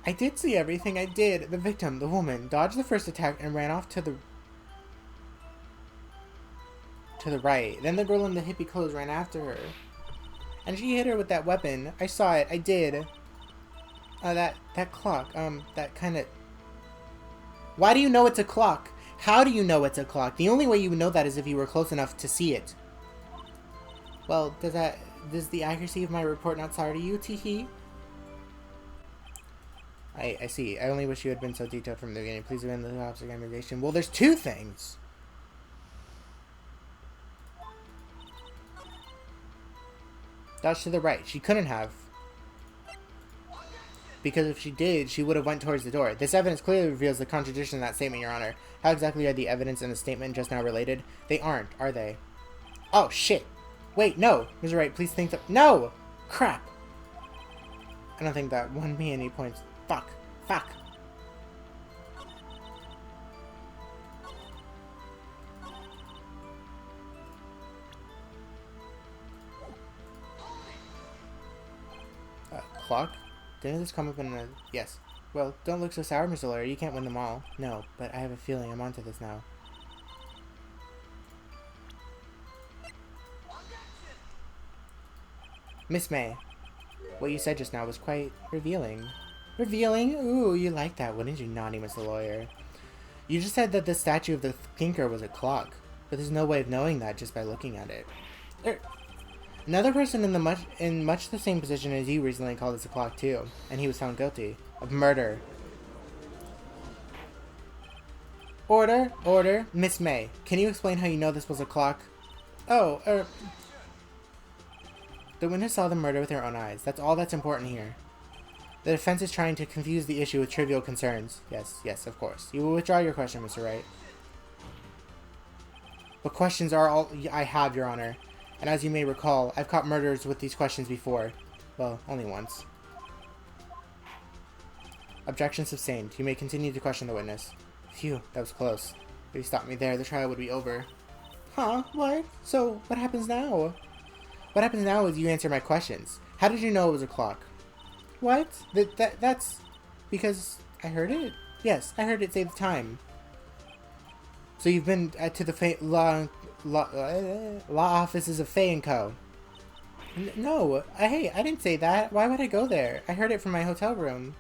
I did see everything. I did. The victim, the woman, dodged the first attack and ran off to the right. Then the girl in the hippie clothes ran after her. And she hit her with that weapon. I saw it. I did. That clock. That kind of... Why do you know it's a clock? How do you know it's a clock? The only way you would know that is if you were close enough to see it. Well, does the accuracy of my report not sour to you, teehee? I see. I only wish you had been so detailed from the beginning. Please amend the officer examination. Well, there's two things. Dodge to the right. She couldn't have. Because if she did, she would have went towards the door. This evidence clearly reveals the contradiction in that statement, Your Honor. How exactly are the evidence and the statement just now related? They aren't, are they? Oh, shit. Wait, no. Mr. Wright, please think that... No! Crap. I don't think that won me any points. Fuck. Fuck. Clock? Didn't this come up in a... Yes. Well, don't look so sour, Mr. Lawyer. You can't win them all. No, but I have a feeling I'm onto this now. Miss May, what you said just now was quite revealing. Revealing? Ooh, you like that, wouldn't you, naughty Mr. Lawyer? You just said that the statue of the thinker was a clock, but there's no way of knowing that just by looking at it. Another person in much the same position as you recently called this a clock too, and he was found guilty of murder. Order, order. Miss May, can you explain how you know this was a clock? Oh, the witness saw the murder with her own eyes. That's all that's important here. The defense is trying to confuse the issue with trivial concerns. Yes, yes, of course. You will withdraw your question, Mr. Wright. But questions are all I have, Your Honor. And as you may recall, I've caught murderers with these questions before. Well, only once. Objection sustained. You may continue to question the witness. Phew, that was close. If you stopped me there, the trial would be over. Huh? What? So, what happens now? What happens now is you answer my questions. How did you know it was a clock? What? That's... because I heard it? Yes, I heard it say the time. So you've been to the law offices of Fay & Co. No, hey, I didn't say that. Why would I go there? I heard it from my hotel room.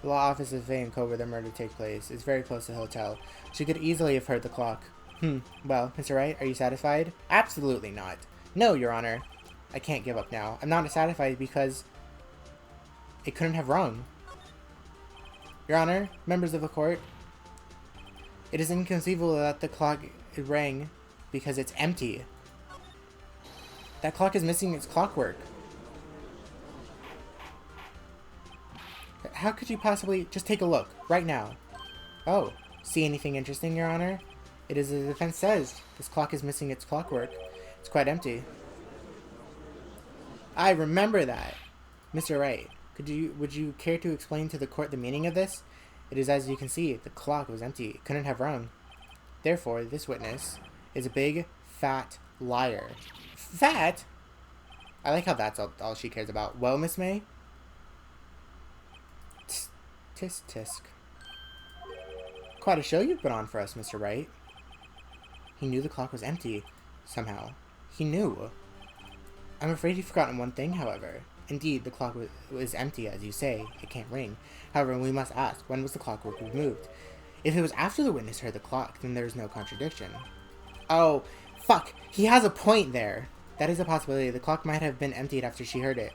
The law office of Fay & Co. where the murder takes place is very close to the hotel. She could easily have heard the clock. Well, Mr. Wright, are you satisfied? Absolutely not. No, Your Honor. I can't give up now. I'm not satisfied because it couldn't have rung. Your Honor, members of the court, it is inconceivable that the clock rang because it's empty. That clock is missing its clockwork. How could you possibly... Just take a look, right now. Oh, see anything interesting, Your Honor? It is as the defense says. This clock is missing its clockwork. It's quite empty. I remember that. Mr. Wright, would you care to explain to the court the meaning of this? It is as you can see, the clock was empty. It couldn't have rung. Therefore, this witness is a big, fat liar. Fat? I like how that's all she cares about. Well, Miss May? Tisk tisk. Quite a show you've put on for us, Mr. Wright. He knew the clock was empty. Somehow. He knew. I'm afraid you've forgotten one thing, however. Indeed, the clock was empty, as you say. It can't ring. However, we must ask, when was the clockwork removed? If it was after the witness heard the clock, then there is no contradiction. Oh, fuck! He has a point there! That is a possibility. The clock might have been emptied after she heard it.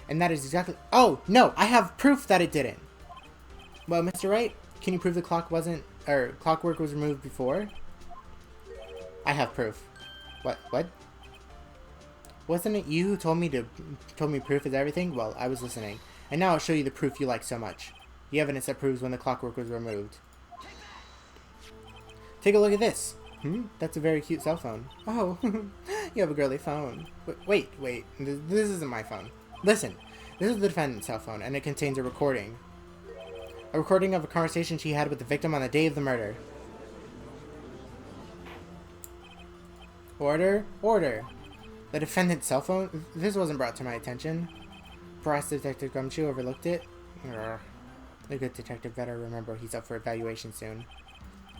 And that is exactly... Oh, no! I have proof that it didn't! Well, Mr. Wright, can you prove the clock wasn't... clockwork was removed before? I have proof. What? Wasn't it you who told me proof is everything? Well, I was listening. And now I'll show you the proof you like so much. The evidence that proves when the clockwork was removed. Take a look at this. That's a very cute cell phone. Oh, you have a girly phone. Wait. This isn't my phone. Listen, this is the defendant's cell phone, and it contains a recording. A recording of a conversation she had with the victim on the day of the murder. Order. The defendant's cell phone? This wasn't brought to my attention. Perhaps Detective Gumshoe overlooked it. The good detective better remember he's up for evaluation soon.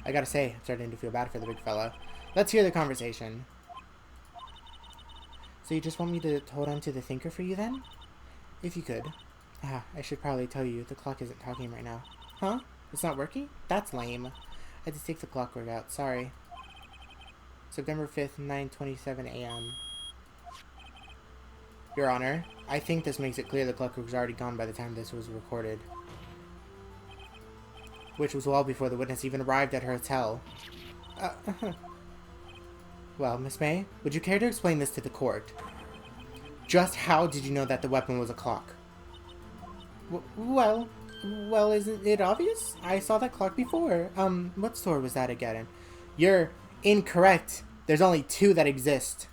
I gotta say, I'm starting to feel bad for the big fella. Let's hear the conversation. So you just want me to hold on to the thinker for you then? If you could. I should probably tell you, the clock isn't talking right now. Huh? It's not working? That's lame. I had to take the clockwork out. Sorry. September 5th, 9:27 a.m. Your Honor, I think this makes it clear the clockwork was already gone by the time this was recorded. Which was well before the witness even arrived at her hotel. Well, Miss May, would you care to explain this to the court? Just how did you know that the weapon was a clock? Well, isn't it obvious? I saw that clock before. What store was that again? You're incorrect. There's only 2 that exist.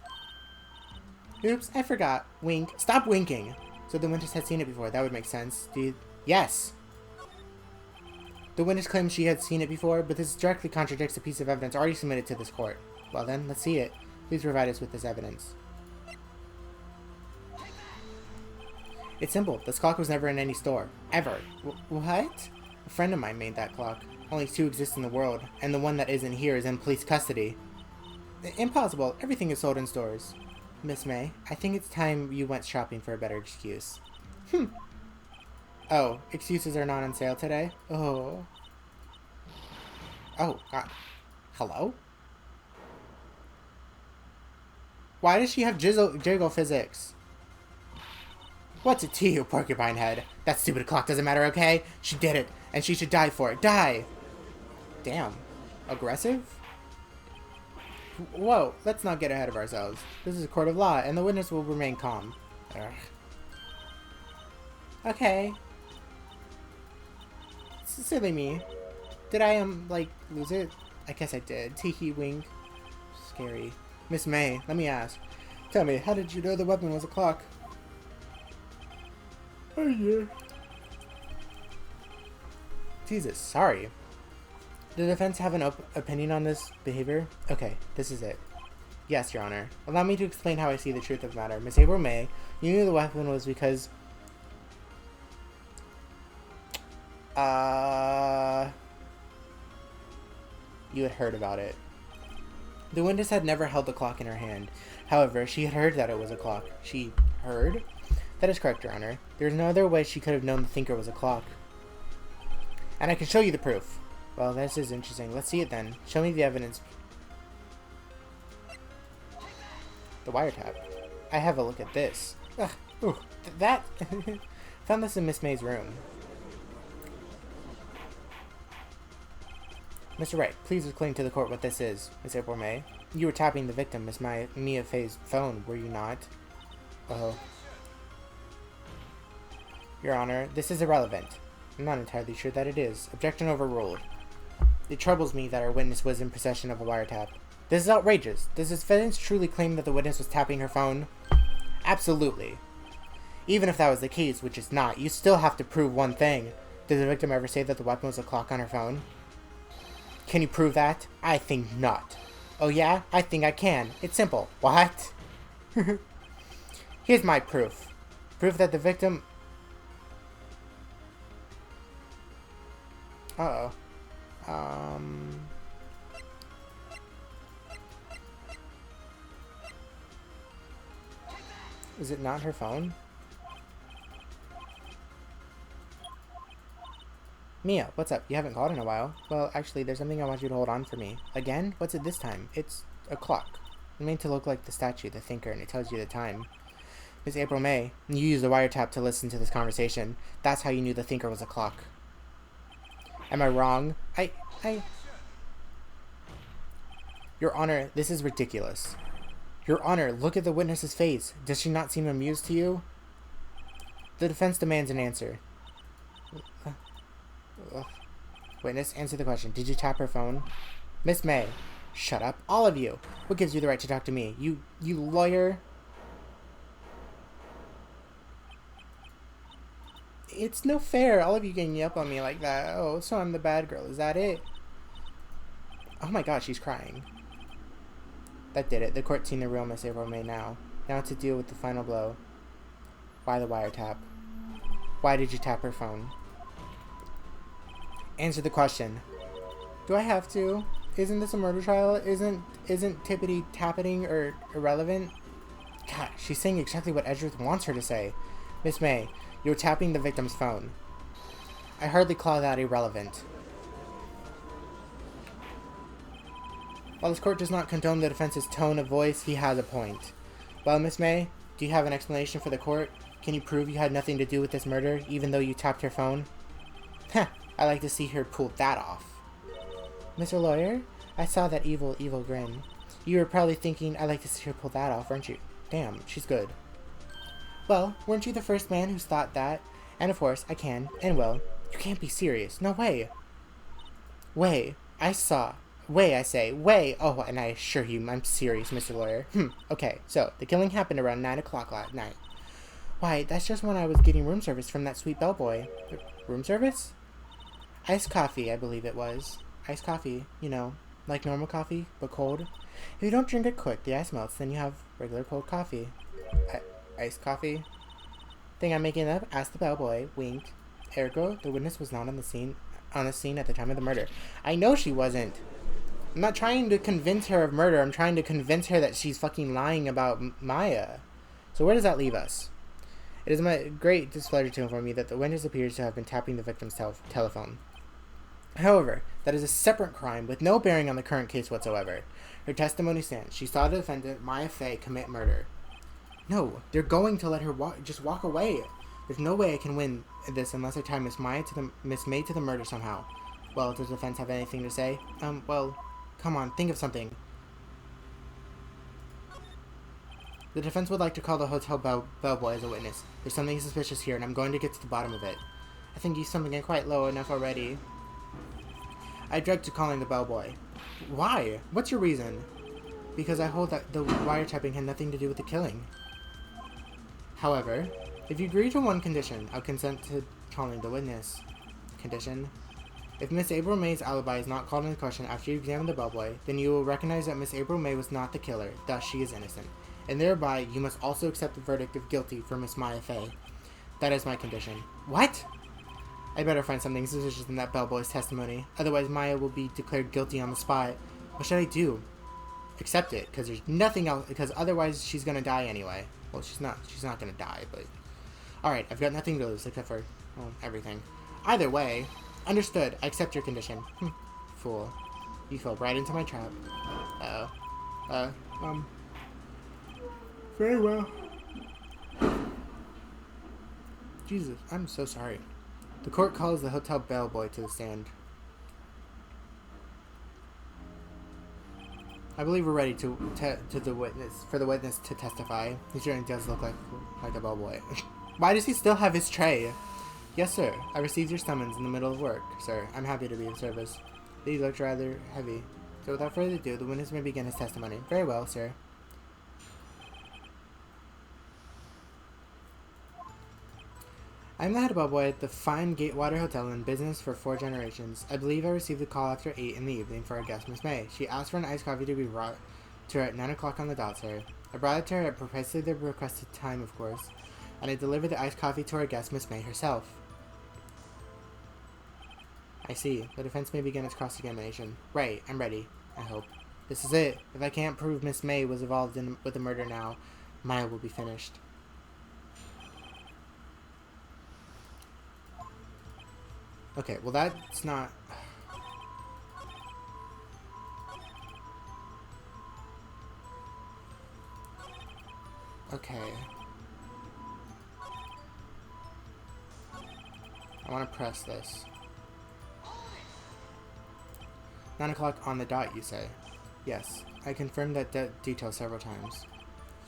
Oops, I forgot. Wink. Stop winking. So the witness had seen it before. That would make sense. Yes. The witness claims she had seen it before, but this directly contradicts a piece of evidence already submitted to this court. Well then, let's see it. Please provide us with this evidence. It's simple. This clock was never in any store. Ever. What? A friend of mine made that clock. Only 2 exist in the world, and the one that isn't here is in police custody. Impossible. Everything is sold in stores. Miss May, I think it's time you went shopping for a better excuse. Oh, excuses are not on sale today? Oh, God. Hello? Why does she have jiggle physics? What's it to you, porcupine head? That stupid clock doesn't matter, okay? She did it, and she should die for it. Die! Damn. Aggressive? Whoa, let's not get ahead of ourselves. This is a court of law, and the witness will remain calm. Ugh. Okay. Silly me. Did I, lose it? I guess I did. Teehee wink. Scary. Miss May, let me ask. Tell me, how did you know the weapon was a clock? Oh, yeah. Jesus, sorry. The defense have an opinion on this behavior? Okay, this is it. Yes, Your Honor. Allow me to explain how I see the truth of the matter. Miss April May, you knew the weapon was because... you had heard about it. The witness had never held the clock in her hand. However, she had heard that it was a clock. She heard? That is correct, Your Honor. There is no other way she could have known the thinker was a clock. And I can show you the proof. Well, this is interesting. Let's see it then. Show me the evidence. The wiretap. I have a look at this. Ugh. Ooh, that... Found this in Miss May's room. Mr. Wright, please explain to the court what this is, Miss April May. You were tapping the victim, Miss Mia Fey's phone, were you not? Oh. Your Honor, this is irrelevant. I'm not entirely sure that it is. Objection overruled. It troubles me that our witness was in possession of a wiretap. This is outrageous. Does this defendant truly claim that the witness was tapping her phone? Absolutely. Even if that was the case, which it's not, you still have to prove one thing. Did the victim ever say that the weapon was a clock on her phone? Can you prove that? I think not. Oh yeah? I think I can. It's simple. What? Here's my proof. Proof that the victim... Uh-oh. Is it not her phone? Mia, what's up? You haven't called in a while. Well, actually, there's something I want you to hold on for me. Again? What's it this time? It's a clock. It's made to look like the statue, the thinker, and it tells you the time. Miss April May, you used the wiretap to listen to this conversation. That's how you knew the thinker was a clock. Am I wrong? Your Honor, this is ridiculous. Your Honor, look at the witness's face. Does she not seem amused to you? The defense demands an answer. Witness, answer the question. Did you tap her phone? Miss May. Shut up, all of you. What gives you the right to talk to me? You lawyer. It's no fair, all of you ganging up on me like that. Oh, so I'm the bad girl, is that it? Oh my god, she's crying. That did it. The court's seen the real Miss April May now. Now to deal with the final blow. Why the wiretap? Why did you tap her phone? Answer the question. Do I have to? Isn't this a murder trial? Isn't tippity-tappeting or irrelevant? God, she's saying exactly what Edgeworth wants her to say. Miss May, you're tapping the victim's phone. I hardly call that irrelevant. While this court does not condone the defense's tone of voice, he has a point. Well, Miss May, do you have an explanation for the court? Can you prove you had nothing to do with this murder, even though you tapped her phone? Heh, I like to see her pull that off. Mr. Lawyer, I saw that evil grin. You were probably thinking, I'd like to see her pull that off, weren't you? Damn, she's good. Well, weren't you the first man who's thought that? And of course, I can, and will. You can't be serious. No way. Way, I say, way. Oh, and I assure you, I'm serious, Mr. Lawyer. Okay, so, the killing happened around 9 o'clock last night. Why, that's just when I was getting room service from that sweet bellboy. Room service? Iced coffee, I believe it was. Iced coffee, you know, like normal coffee, but cold. If you don't drink it quick, the ice melts, then you have regular cold coffee. Iced coffee? Thing I'm making up? Asked the bellboy, winked. Ergo, the witness was not on the scene at the time of the murder. I know she wasn't. I'm not trying to convince her of murder. I'm trying to convince her that she's fucking lying about Maya. So where does that leave us? It is my great displeasure to inform you that the witness appears to have been tapping the victim's telephone. However, that is a separate crime with no bearing on the current case whatsoever. Her testimony stands. She saw the defendant, Maya Fey, commit murder. No, they're going to let her just walk away. There's no way I can win this unless I tie Miss May to the murder somehow. Well, does the defense have anything to say? Well, come on, think of something. The defense would like to call the hotel bellboy as a witness. There's something suspicious here, and I'm going to get to the bottom of it. I think he's something quite low enough already. I object to calling the bellboy. Why? What's your reason? Because I hold that the wiretapping had nothing to do with the killing. However, if you agree to one condition, I'll consent to calling the witness. Condition: if Miss April May's alibi is not called into question after you examine the bellboy, then you will recognize that Miss April May was not the killer, thus she is innocent. And thereby, you must also accept the verdict of guilty for Miss Maya Fey. That is my condition. What? I better find something suspicious in that bellboy's testimony. Otherwise, Maya will be declared guilty on the spot. What should I do? Accept it, because there's nothing else, because otherwise she's gonna die anyway. Well, she's not gonna die, but... Alright, I've got nothing to lose, except for, well, everything. Either way, understood, I accept your condition. Fool. You fell right into my trap. Very well. Jesus, I'm so sorry. The court calls the hotel bellboy to the stand. I believe we're ready for the witness to testify. He certainly does look like a bellboy. Why does he still have his tray? Yes, sir. I received your summons in the middle of work, sir. I'm happy to be of service. These looked rather heavy. So without further ado, the witness may begin his testimony. Very well, sir. I'm the head bellboy at the fine Gatewater Hotel in business for 4 generations. I believe I received a call after 8 in the evening for our guest, Miss May. She asked for an iced coffee to be brought to her at 9 o'clock on the dot, sir. I brought it to her at precisely the requested time, of course, and I delivered the iced coffee to our guest, Miss May herself. I see. The defense may begin its cross-examination. Right, I'm ready. I hope. This is it. If I can't prove Miss May was involved with the murder now, Maya will be finished. Okay, well that's not... Okay. I want to press this. 9 o'clock on the dot, you say? Yes. I confirmed that detail several times.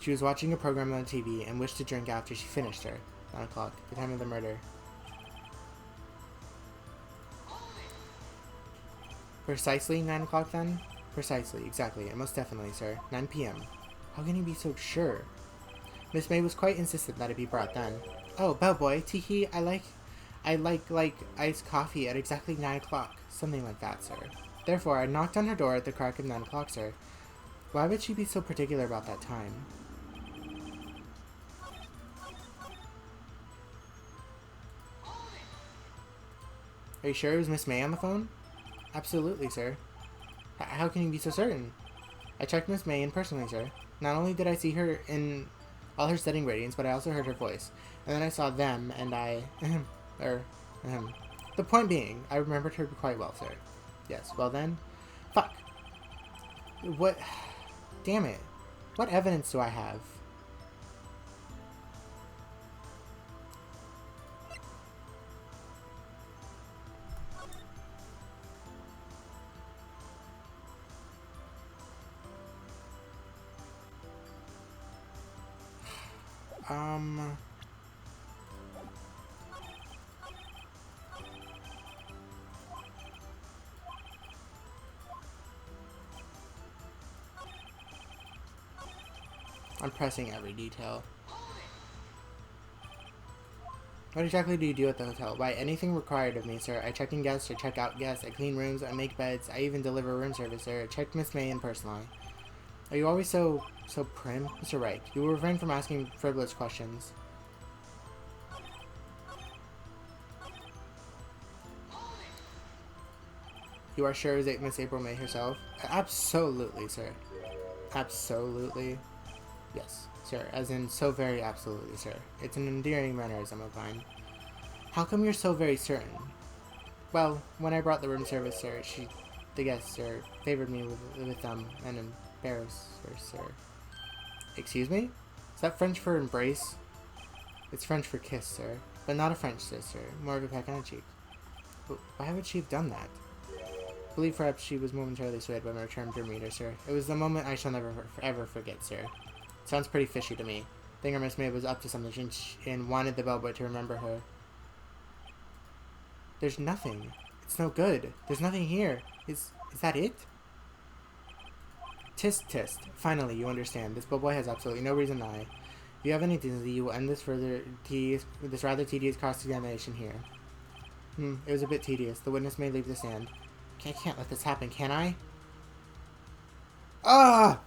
She was watching a program on the TV and wished to drink after she finished her. 9 o'clock, the time of the murder. Precisely 9 o'clock then? Precisely, exactly, and most definitely, sir. 9 p.m. How can you be so sure? Miss May was quite insistent that it be brought then. Oh, bellboy, tee I like iced coffee at exactly 9 o'clock. Something like that, sir. Therefore, I knocked on her door at the crack of 9 o'clock, sir. Why would she be so particular about that time? Are you sure it was Miss May on the phone? Absolutely, sir. How can you be so certain? I checked Miss May in personally, sir. Not only did I see her in all her stunning radiance, but I also heard her voice. And then I saw them, and I... The point being, I remembered her quite well, sir. Yes, well then... Fuck! What... Damn it. What evidence do I have? I'm pressing every detail. What exactly do you do at the hotel? Why, anything required of me, sir. I check in guests or check out guests. I clean rooms. I make beds. I even deliver room service, sir. I check Miss May in personally. Are you always so prim? Mr. Wright, you will refrain from asking frivolous questions. You are sure it's Miss April May herself? Absolutely, sir. Absolutely. Yes, sir. As in, so very absolutely, sir. It's an endearing mannerism of mine. How come you're so very certain? Well, when I brought the room service, sir, the guest, sir, favored me with an embarrass her, sir. Excuse me? Is that French for embrace? It's French for kiss, sir. But not a French kiss, sir. More of a peck on the cheek. But why would she have done that? I believe perhaps she was momentarily swayed by my return to meet her, sir. It was the moment I shall never ever forget, sir. Sounds pretty fishy to me. Think Miss May was up to something and wanted the bellboy to remember her. There's nothing. It's no good. There's nothing here. Is that it? Tisk tisk. Finally, you understand. This bellboy has absolutely no reason to lie. If you have any dignity, you will end this rather tedious cross-examination here. It was a bit tedious. The witness may leave the stand. I can't let this happen, can I? Ah!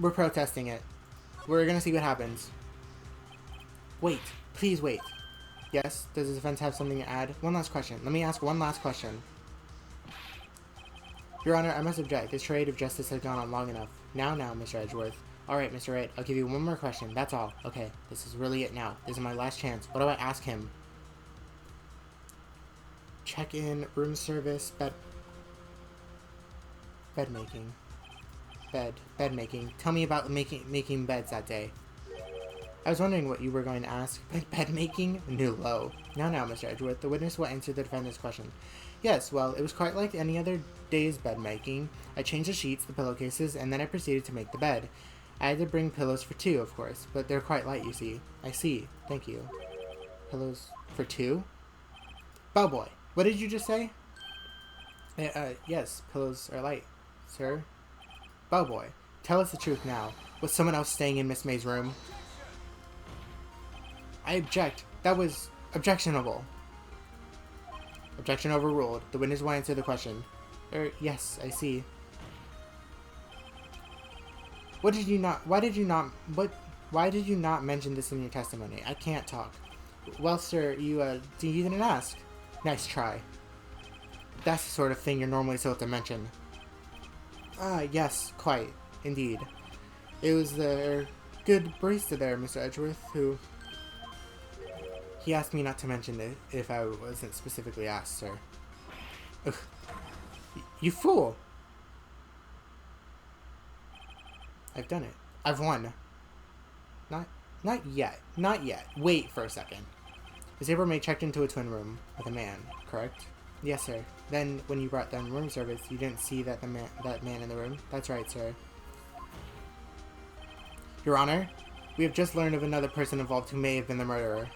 We're protesting it. We're gonna see what happens. Wait. Please wait. Yes? Does the defense have something to add? One last question. Let me ask one last question. Your Honor, I must object. This charade of justice has gone on long enough. Now, Mr. Edgeworth. Alright, Mr. Wright. I'll give you one more question. That's all. Okay. This is really it now. This is my last chance. What do I ask him? Check-in, room service, bed making. Bed making. Tell me about making beds that day. I was wondering what you were going to ask. Bed making? New low. Now, Mr. Edgeworth, the witness will answer the defendant's question. Yes, well, it was quite like any other day's bed making. I changed the sheets, the pillowcases, and then I proceeded to make the bed. I had to bring pillows for two, of course, but they're quite light, you see. I see. Thank you. Pillows for two? Bellboy. What did you just say? Yes, pillows are light, sir. Bellboy, tell us the truth now. Was someone else staying in Miss May's room? I object. That was objectionable. Objection overruled. The witness will answer the question. Yes, I see. Why did you not mention this in your testimony? I can't talk. Well, sir, you didn't ask. Nice try. That's the sort of thing you're normally supposed to mention. Yes, quite. Indeed. It was the good barista there, Mr. Edgeworth, who... He asked me not to mention it if I wasn't specifically asked, sir. Ugh. You fool! I've done it. I've won. Not yet. Not yet. Wait for a second. Miss April May checked into a twin room with a man, correct? Yes, sir. Then, when you brought them room service, you didn't see that man in the room? That's right, sir. Your Honor, we have just learned of another person involved who may have been the murderer.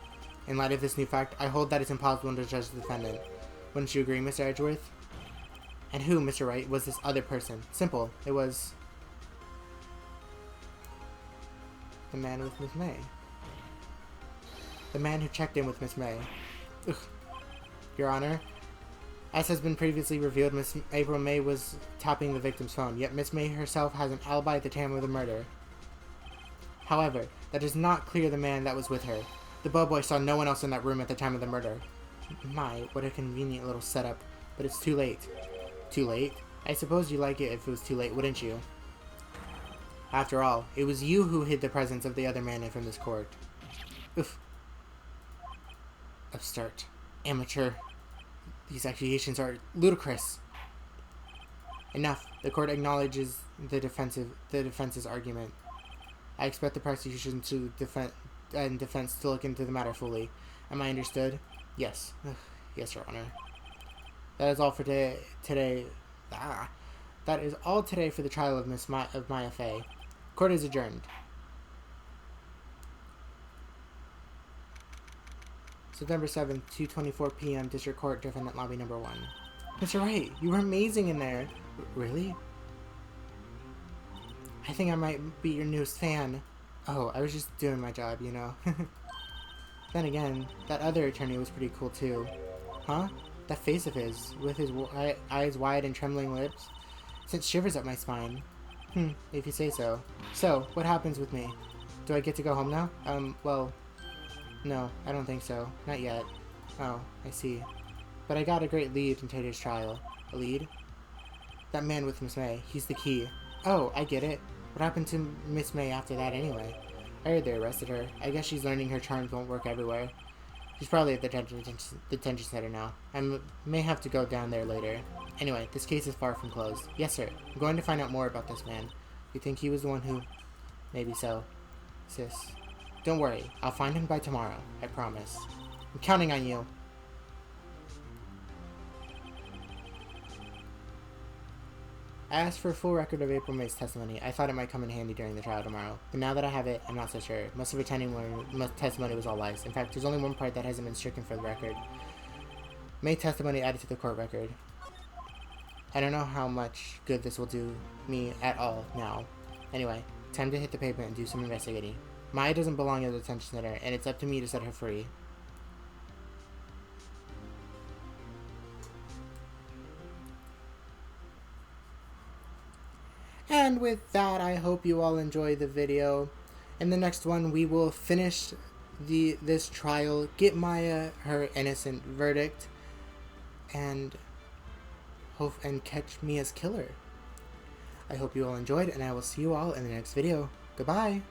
In light of this new fact, I hold that it's impossible to judge the defendant. Wouldn't you agree, Mr. Edgeworth? And who, Mr. Wright, was this other person? Simple. It was the man with Miss May. The man who checked in with Miss May. Ugh. Your Honor, as has been previously revealed, Miss April May was tapping the victim's phone, yet Miss May herself has an alibi at the time of the murder. However, that does not clear the man that was with her. The bellboy saw no one else in that room at the time of the murder. My, what a convenient little setup. But it's too late. Too late? I suppose you'd like it if it was too late, wouldn't you? After all, it was you who hid the presence of the other man from this court. Oof. Upstart. Amateur. These accusations are ludicrous. Enough. The court acknowledges the defense's argument. I expect the prosecution to defense to look into the matter fully. Am I understood? Yes. Yes, Your Honor. That is all for today. That is all today for the trial of Maya Fey. Court is adjourned. September 7th, 2:24 p.m. District Court, Defendant Lobby Number 1. Mr. Wright, you were amazing in there. Really? I think I might be your newest fan. Oh, I was just doing my job, you know. Then again, that other attorney was pretty cool too. Huh? That face of his, with his eyes wide and trembling lips, sent shivers up my spine. If you say so. So, what happens with me? Do I get to go home now? Well, no, I don't think so. Not yet. Oh, I see. But I got a great lead in today's trial. A lead? That man with Miss May. He's the key. Oh, I get it. What happened to Miss May after that anyway? I heard they arrested her. I guess she's learning her charms won't work everywhere. She's probably at the detention center now. I may have to go down there later. Anyway, this case is far from closed. Yes, sir. I'm going to find out more about this man. You think he was the one who... Maybe so. Sis. Don't worry. I'll find him by tomorrow. I promise. I'm counting on you. I asked for a full record of April May's testimony. I thought it might come in handy during the trial tomorrow. But now that I have it, I'm not so sure. Most of her testimony was all lies. In fact, there's only one part that hasn't been stricken for the record. May testimony added to the court record. I don't know how much good this will do me at all now. Anyway, time to hit the pavement and do some investigating. Maya doesn't belong at the detention center, and it's up to me to set her free. And with that, I hope you all enjoy the video. In the next one, we will finish this trial, get Maya her innocent verdict, and catch Mia's killer. I hope you all enjoyed, and I will see you all in the next video. Goodbye!